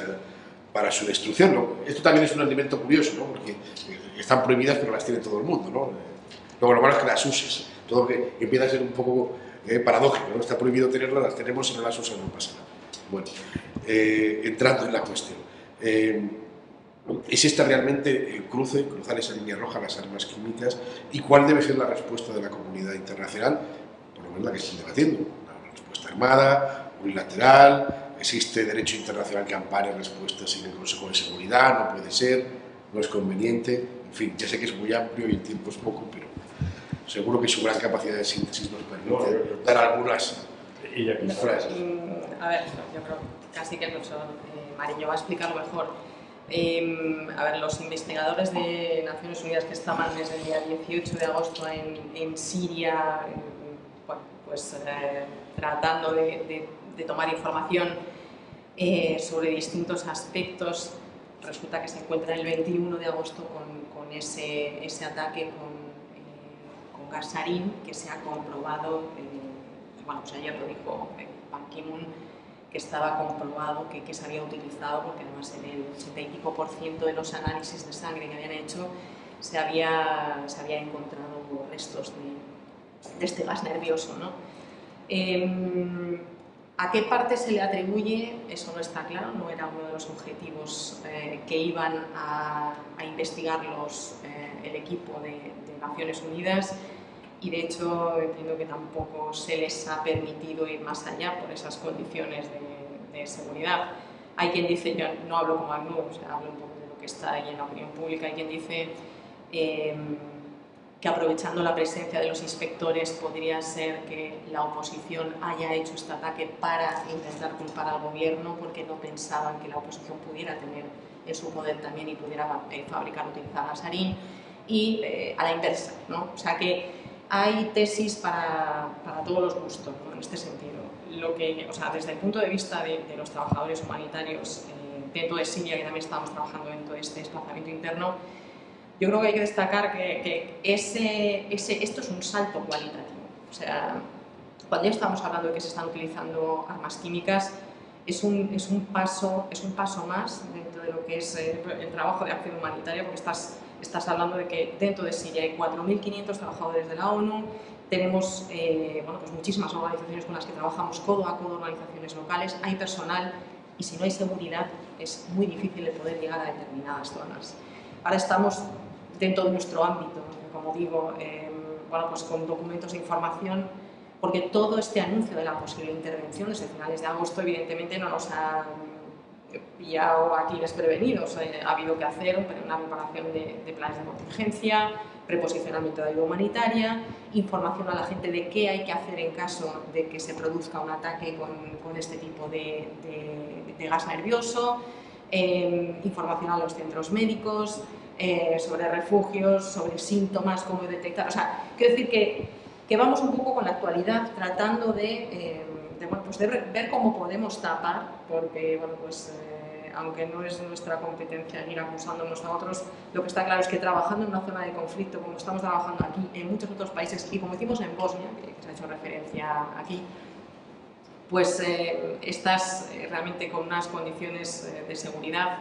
para su destrucción, ¿no? Esto también es un elemento curioso, ¿no? Porque están prohibidas pero las tiene todo el mundo, ¿no? Luego lo malo es que las uses, todo que empieza a ser un poco paradójico, ¿no? Está prohibido tenerlas, las tenemos y no las usas, no pasa nada. Bueno, entrando en la cuestión, ¿es esta realmente el cruzar esa línea roja, las armas químicas? ¿Y cuál debe ser la respuesta de la comunidad internacional? Por lo menos la que están debatiendo, una respuesta armada, unilateral. Existe derecho internacional que ampare respuestas sin el Consejo de Seguridad, no puede ser, no es conveniente. En fin, ya sé que es muy amplio y el tiempo es poco, pero seguro que su gran capacidad de síntesis nos permite dar algunas frases. A ver, yo creo casi que el profesor Mariño va a explicarlo mejor. A ver, los investigadores de Naciones Unidas que estaban desde el día 18 de agosto en Siria, bueno, pues tratando de tomar información sobre distintos aspectos, resulta que se encuentran el 21 de agosto con ese ataque con gas sarín, que se ha comprobado, bueno, pues ayer lo dijo Ban Ki-moon, que estaba comprobado que se había utilizado, porque además en el 80 y pico% de los análisis de sangre que habían hecho se había encontrado restos de este gas nervioso, ¿no? ¿A qué parte se le atribuye? Eso no está claro, no era uno de los objetivos que iban a investigar el equipo de Naciones Unidas, y de hecho entiendo que tampoco se les ha permitido ir más allá por esas condiciones de seguridad. Hay quien dice, yo no hablo como ACNUR, o sea, hablo un poco de lo que está ahí en la opinión pública, hay quien dice que aprovechando la presencia de los inspectores podría ser que la oposición haya hecho este ataque para intentar culpar al gobierno, porque no pensaban que la oposición pudiera tener en su poder también y pudiera fabricar o utilizar gasarín, y a la inversa, ¿no? O sea que hay tesis para todos los gustos, ¿no? En este sentido. O sea, desde el punto de vista de los trabajadores humanitarios dentro de Siria, que también estamos trabajando en todo este desplazamiento interno, yo creo que hay que destacar que esto es un salto cualitativo. O sea, cuando ya estamos hablando de que se están utilizando armas químicas, es un paso más dentro de lo que es el trabajo de acción humanitaria, porque estás hablando de que dentro de Siria hay 4.500 trabajadores de la ONU, tenemos bueno, pues muchísimas organizaciones con las que trabajamos codo a codo, organizaciones locales, hay personal, y si no hay seguridad es muy difícil de poder llegar a determinadas zonas. Ahora estamos dentro de nuestro ámbito, como digo, bueno, pues con documentos de información, porque todo este anuncio de la posible intervención desde finales de agosto evidentemente no nos ha pillado aquí desprevenidos. Ha habido que hacer una preparación de planes de contingencia, preposicionamiento de ayuda humanitaria, información a la gente de qué hay que hacer en caso de que se produzca un ataque con este tipo de gas nervioso, información a los centros médicos, sobre refugios, sobre síntomas, cómo detectar. O sea, quiero decir que vamos un poco con la actualidad tratando de ver cómo podemos tapar, porque bueno, pues, aunque no es nuestra competencia ir acusándonos a otros, lo que está claro es que trabajando en una zona de conflicto, como estamos trabajando aquí, en muchos otros países, y como hicimos en Bosnia, que se ha hecho referencia aquí, pues estás realmente con unas condiciones de seguridad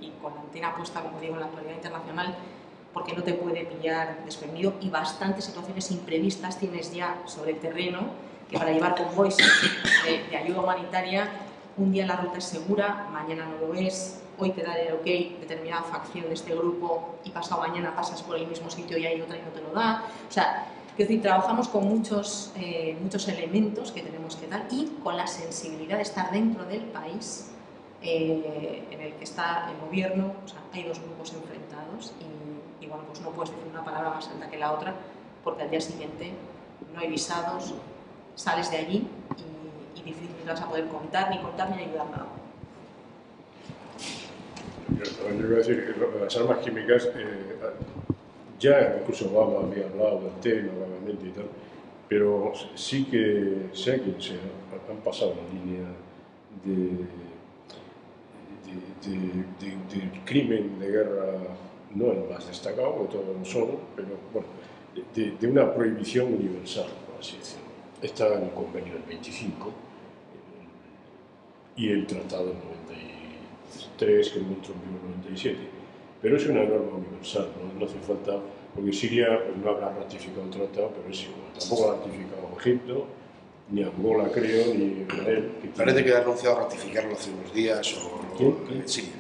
y con la antena puesta, como digo, en la actualidad internacional, porque no te puede pillar desprevenido, y bastantes situaciones imprevistas tienes ya sobre el terreno, que para llevar convoys de ayuda humanitaria, un día la ruta es segura, mañana no lo es, hoy te da el ok determinada facción de este grupo y pasado mañana pasas por el mismo sitio y hay otra y no te lo da. O sea, es decir, trabajamos con muchos elementos que tenemos que dar y con la sensibilidad de estar dentro del país en el que está el gobierno. O sea, hay dos grupos enfrentados y bueno, pues no puedes decir una palabra más alta que la otra porque al día siguiente no hay visados, sales de allí y difícilmente vas a poder contar ni ayudar nada. Yo iba a decir que las armas químicas, ya incluso Obama había hablado del tema vagamente y tal, pero sí que, sea quien sea, han pasado la línea de crimen de guerra, no el más destacado, porque todos lo son, pero bueno, de una prohibición universal, por así decirlo. Está en el convenio del 25 y el tratado del 93, que entró en vigor en el 97, pero es una norma universal, no hace falta, porque Siria no habrá ratificado el tratado, pero es igual, tampoco ha ratificado Egipto, ni Angola creo, ni Israel. Parece que ha anunciado ratificarlo hace unos días, o ¿Quién? Siria.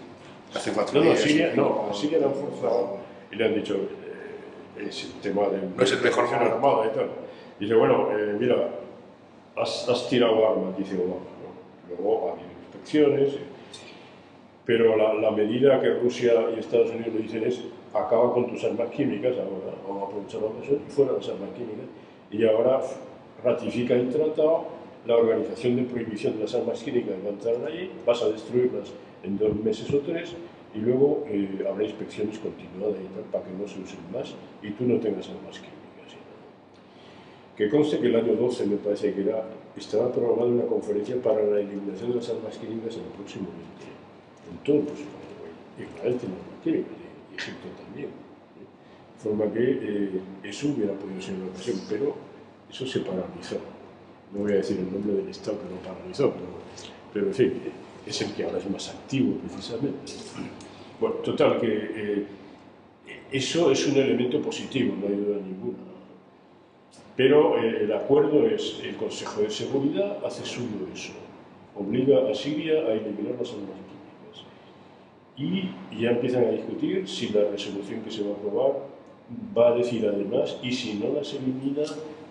Hace 4 días. Siria le han forzado y le han dicho, es el tema de no es el mejor momento armada y tal. Y dice, bueno, mira, has tirado armas, dice Obama, ¿no? Luego ha habido inspecciones, pero la medida que Rusia y Estados Unidos le dicen es acaba con tus armas químicas, ahora vamos a aprovechar la ocasión y fuera las armas químicas, y ahora ratifica el tratado, la Organización de Prohibición de las Armas Químicas va a entrar allí, vas a destruirlas en 2 meses o 3, y luego habrá inspecciones continuadas y tal, para que no se usen más y tú no tengas armas químicas. Que conste que el año 12, me parece que estaba programada una conferencia para la eliminación de las armas químicas en el próximo 20 años. En todos los países. Israel tiene armas químicas y Egipto también. De forma que eso hubiera podido ser una ocasión, pero eso se paralizó. No voy a decir el nombre del Estado que lo paralizó, pero en fin, es el que ahora es más activo precisamente. Bueno, total, que eso es un elemento positivo, no hay duda ninguna. Pero el acuerdo es, el Consejo de Seguridad hace suyo eso, obliga a Siria a eliminar las armas químicas. Y ya empiezan a discutir si la resolución que se va a aprobar va a decir además, y si no las elimina,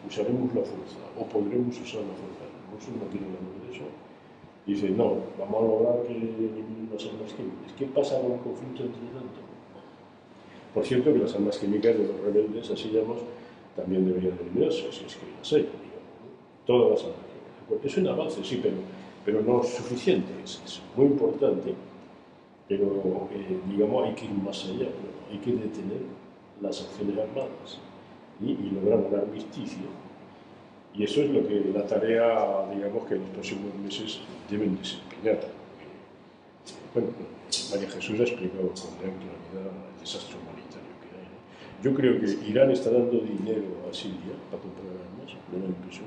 usaremos la fuerza, o podremos usar la fuerza. Los rusos no quieren hablar de eso. Dice, no, vamos a lograr que eliminen las armas químicas. ¿Qué pasa con el conflicto entre tanto? Por cierto, que las armas químicas de los rebeldes, así llamamos, también deberían eliminarse, si es que las hay, digamos, ¿no? Todas las armas químicas. Es un avance, sí, pero no es suficiente, es muy importante, pero digamos hay que ir más allá, ¿no? Hay que detener las acciones armadas y lograr un armisticio. Y eso es lo que la tarea, digamos, que en los próximos meses deben desempeñar. Bueno, María Jesús ha explicado con gran claridad el desastre humanitario que hay, ¿no? Yo creo que Irán está dando dinero a Siria para comprar armas, me da la impresión.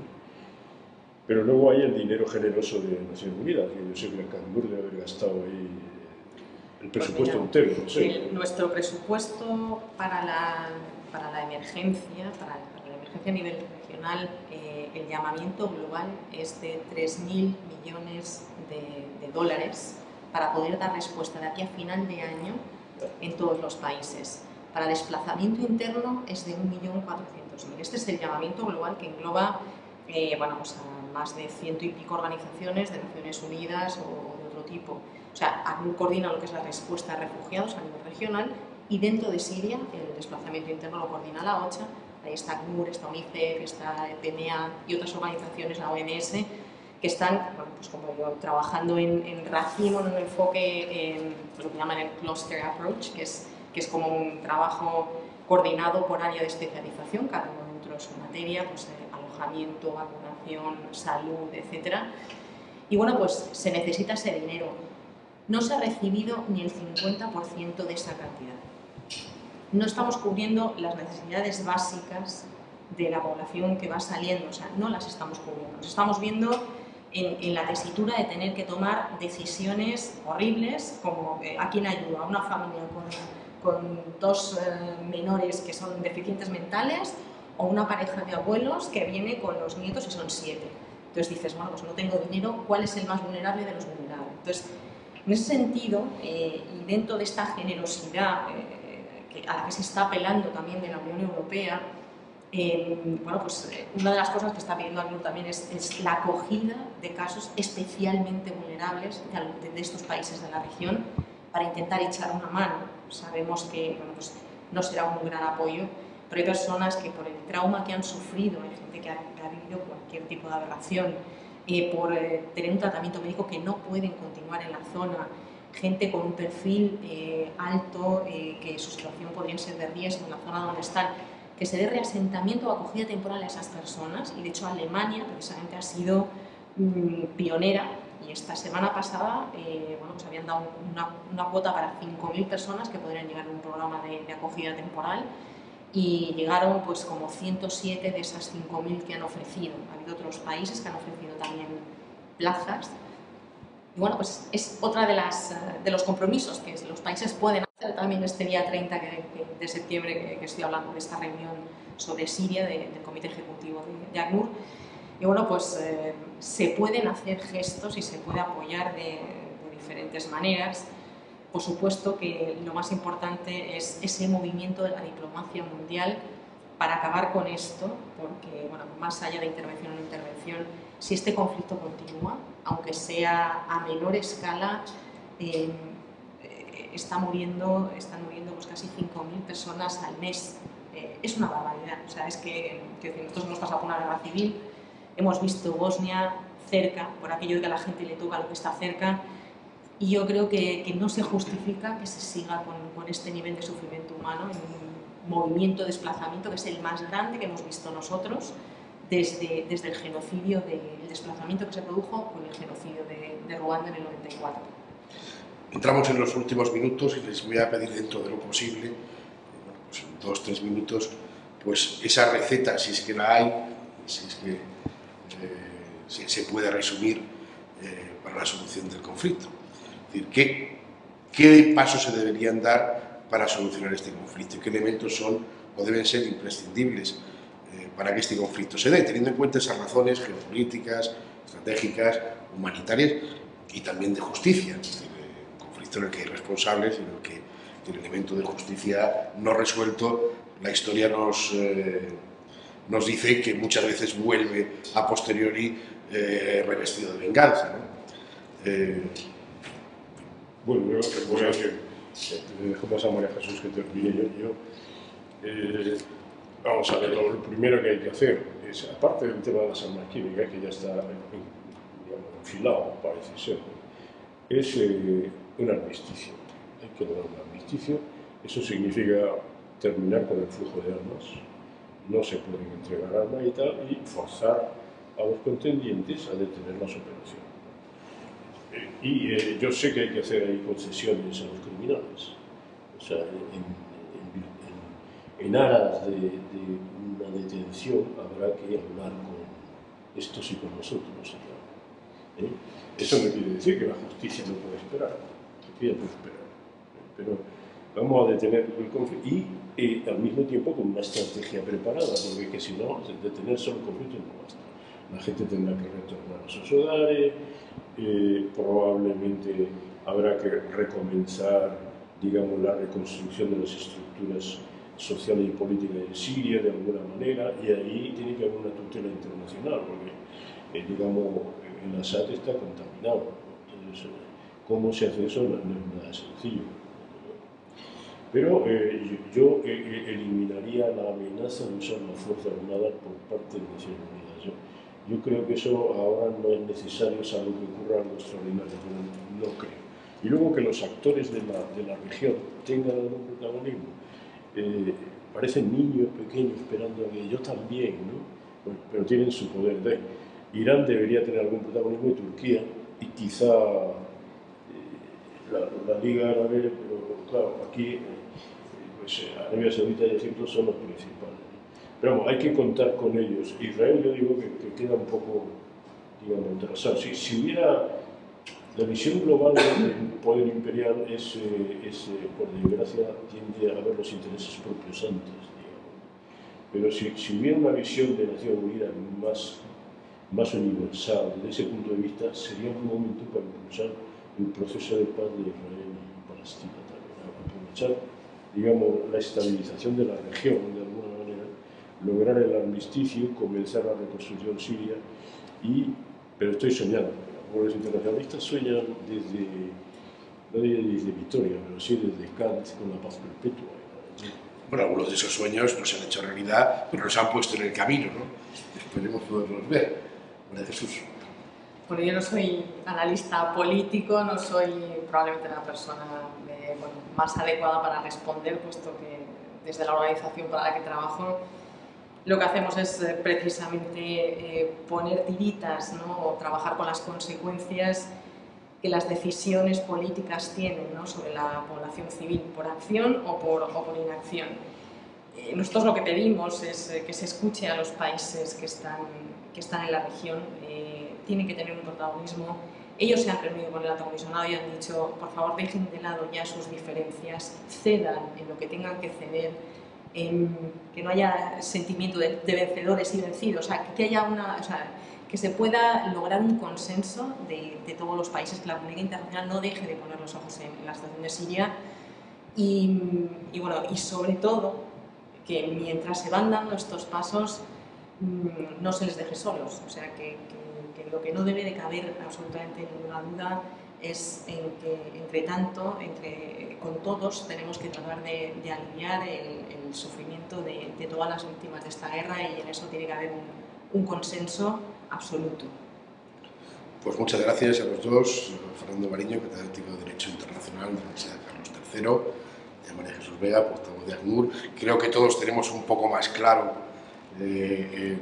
Pero luego hay el dinero generoso de Naciones Unidas, que yo sé que el Cangur debe haber gastado ahí el presupuesto entero, no sé. Nuestro presupuesto para la emergencia, a nivel regional, el llamamiento global es de 3.000 millones de dólares para poder dar respuesta de aquí a final de año en todos los países. Para desplazamiento interno es de 1.400.000. Este es el llamamiento global que engloba bueno, pues a más de 100 y pico organizaciones de Naciones Unidas o de otro tipo. O sea, ACNUR coordina lo que es la respuesta a refugiados a nivel regional y dentro de Siria el desplazamiento interno lo coordina la OCHA. Ahí está ACNUR, está UNICEF, está PMA y otras organizaciones, la OMS, que están, bueno, pues como yo, trabajando en racimo, en un enfoque en lo que llaman el cluster approach, que es como un trabajo coordinado por área de especialización, cada uno dentro de su materia, pues alojamiento, vacunación, salud, etc. Y bueno, pues se necesita ese dinero. no se ha recibido ni el 50% de esa cantidad. No estamos cubriendo las necesidades básicas de la población que va saliendo, o sea, no las estamos cubriendo. Nos estamos viendo en la tesitura de tener que tomar decisiones horribles, como a quién ayuda, a una familia con dos menores que son deficientes mentales, o una pareja de abuelos que viene con los nietos y son 7. Entonces dices, bueno, pues no tengo dinero, ¿cuál es el más vulnerable de los vulnerables? Entonces, en ese sentido, y dentro de esta generosidad a la que se está apelando también de la Unión Europea, bueno, pues una de las cosas que está pidiendo ACNUR también es la acogida de casos especialmente vulnerables de estos países de la región para intentar echar una mano. Sabemos que bueno, pues no será un gran apoyo, pero hay personas que por el trauma que han sufrido, hay gente que ha vivido cualquier tipo de aberración, por tener un tratamiento médico que no pueden continuar en la zona, gente con un perfil alto, que su situación podría ser de riesgo en la zona donde están, que se dé reasentamiento o acogida temporal a esas personas, y de hecho Alemania precisamente ha sido pionera, y esta semana pasada bueno, pues habían dado una cuota para 5.000 personas que podrían llegar a un programa de acogida temporal, y llegaron pues como 107 de esas 5.000 que han ofrecido. Ha habido otros países que han ofrecido también plazas. Y bueno, pues es otra de los compromisos que los países pueden hacer también este día 30 de septiembre que estoy hablando de esta reunión sobre Siria del Comité Ejecutivo de ACNUR. Y bueno, pues se pueden hacer gestos y se puede apoyar de diferentes maneras. Por supuesto que lo más importante es ese movimiento de la diplomacia mundial para acabar con esto, porque bueno, más allá de intervención o no intervención, si este conflicto continúa, aunque sea a menor escala, están muriendo pues casi 5.000 personas al mes. Es una barbaridad. O sea, es que nosotros hemos pasado por una guerra civil, hemos visto Bosnia cerca, por aquello de que a la gente le toca lo que está cerca, y yo creo que no se justifica que se siga con este nivel de sufrimiento humano en un movimiento de desplazamiento que es el más grande que hemos visto nosotros desde el genocidio, del desplazamiento que se produjo con el genocidio de Ruanda en el 94. Entramos en los últimos minutos y les voy a pedir, dentro de lo posible, bueno, pues en 2-3 minutos, pues esa receta, si es que la hay, si es que se puede resumir para la solución del conflicto. Es decir, ¿qué pasos se deberían dar para solucionar este conflicto? ¿Qué elementos son o deben ser imprescindibles para que este conflicto se dé, teniendo en cuenta esas razones geopolíticas, estratégicas, humanitarias y también de justicia? Es decir, un conflicto en el que hay responsables y en el que el elemento de justicia no resuelto, la historia nos dice que muchas veces vuelve a posteriori revestido de venganza, ¿no? Bueno, yo voy a decir, le dejo pasar a María Jesús que termine vamos a ver, lo primero que hay que hacer es, aparte del tema de las armas químicas, que ya está digamos, enfilado, parece ser, es un armisticio. Hay que lograr un armisticio. Eso significa terminar con el flujo de armas. No se pueden entregar armas y tal, y forzar a los contendientes a detener las operaciones. Y yo sé que hay que hacer ahí concesiones a los criminales. O sea, en aras de una detención habrá que hablar con estos y con nosotros, ¿eh? Eso no quiere decir que la justicia no puede esperar, que ella puede esperar, pero vamos a detener el conflicto y al mismo tiempo con una estrategia preparada, porque que si no, detener solo el conflicto no basta. La gente tendrá que retornar a sus hogares, probablemente habrá que recomenzar, digamos, la reconstrucción de las estructuras sociales y políticas en Siria de alguna manera, y ahí tiene que haber una tutela internacional, porque, digamos, el Assad está contaminado. Entonces, ¿cómo se hace eso? No es nada sencillo. Pero yo eliminaría la amenaza de usar la fuerza armada por parte de Naciones Unidas. Yo creo que eso ahora no es necesario, salvo que ocurra algo extraordinario, pero no creo. Y luego que los actores de la región tengan algún protagonismo. Parecen niños pequeños esperando a que yo también, ¿no? Bueno, pero tienen su poder. Irán debería tener algún protagonismo, y Turquía, y quizá la Liga Árabe, pero claro, aquí pues, Arabia Saudita y Egipto son los principales, ¿no? Pero vamos, hay que contar con ellos. Israel, yo digo que queda un poco, digamos, atrasado. Si hubiera la visión global del poder imperial por desgracia, tiende a ver los intereses propios antes, digamos. Pero si hubiera una visión de Naciones Unidas más universal, desde ese punto de vista, sería un buen momento para impulsar el proceso de paz de Israel y Palestina también, aprovechar, digamos, la estabilización de la región, de alguna manera, lograr el armisticio, comenzar la reconstrucción siria, pero estoy soñando. Los internacionalistas sueñan no desde Vitoria, pero sí desde Cádiz con la paz perpetua. Bueno, algunos de esos sueños no se han hecho realidad, pero los han puesto en el camino, ¿no? Esperemos poderlos ver. María Jesús. Bueno, yo no soy analista político, no soy probablemente la persona más adecuada para responder, puesto que desde la organización para la que trabajo lo que hacemos es precisamente poner tiritas, ¿no? O trabajar con las consecuencias que las decisiones políticas tienen, ¿no? Sobre la población civil, por acción o por inacción. Nosotros lo que pedimos es que se escuche a los países que están en la región, tienen que tener un protagonismo. Ellos se han reunido con el alto comisionado y han dicho, por favor, dejen de lado ya sus diferencias, cedan en lo que tengan que ceder, que no haya sentimiento de vencedores y vencidos, que haya que se pueda lograr un consenso de todos los países, que la comunidad internacional no deje de poner los ojos en la situación de Siria y sobre todo que mientras se van dando estos pasos no se les deje solos, o sea que lo que no debe de caber absolutamente ninguna duda es en que, entre tanto, con todos tenemos que tratar de aliviar el sufrimiento de todas las víctimas de esta guerra y en eso tiene que haber un consenso absoluto. Pues muchas gracias a los dos, Fernando Mariño, catedrático de Derecho Internacional de la Universidad Carlos III, y a María Jesús Vega, portavoz de ACNUR. Creo que todos tenemos un poco más claro el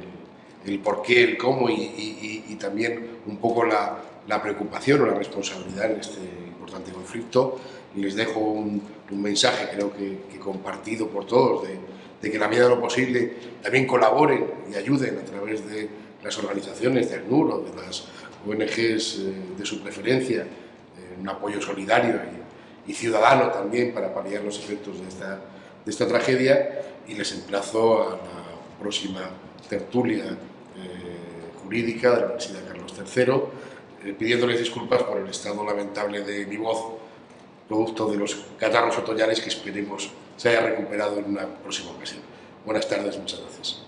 porqué, el cómo y también un poco la preocupación o la responsabilidad en este importante conflicto. Y les dejo un mensaje, creo que compartido por todos, de que en la medida de lo posible también colaboren y ayuden a través de las organizaciones de ACNUR o de las ONGs de su preferencia, un apoyo solidario y ciudadano también para paliar los efectos de esta tragedia, y les emplazo a la próxima tertulia jurídica de la Universidad Carlos III, pidiéndoles disculpas por el estado lamentable de mi voz, producto de los catarros otoñales que esperemos se haya recuperado en una próxima ocasión. Buenas tardes, muchas gracias.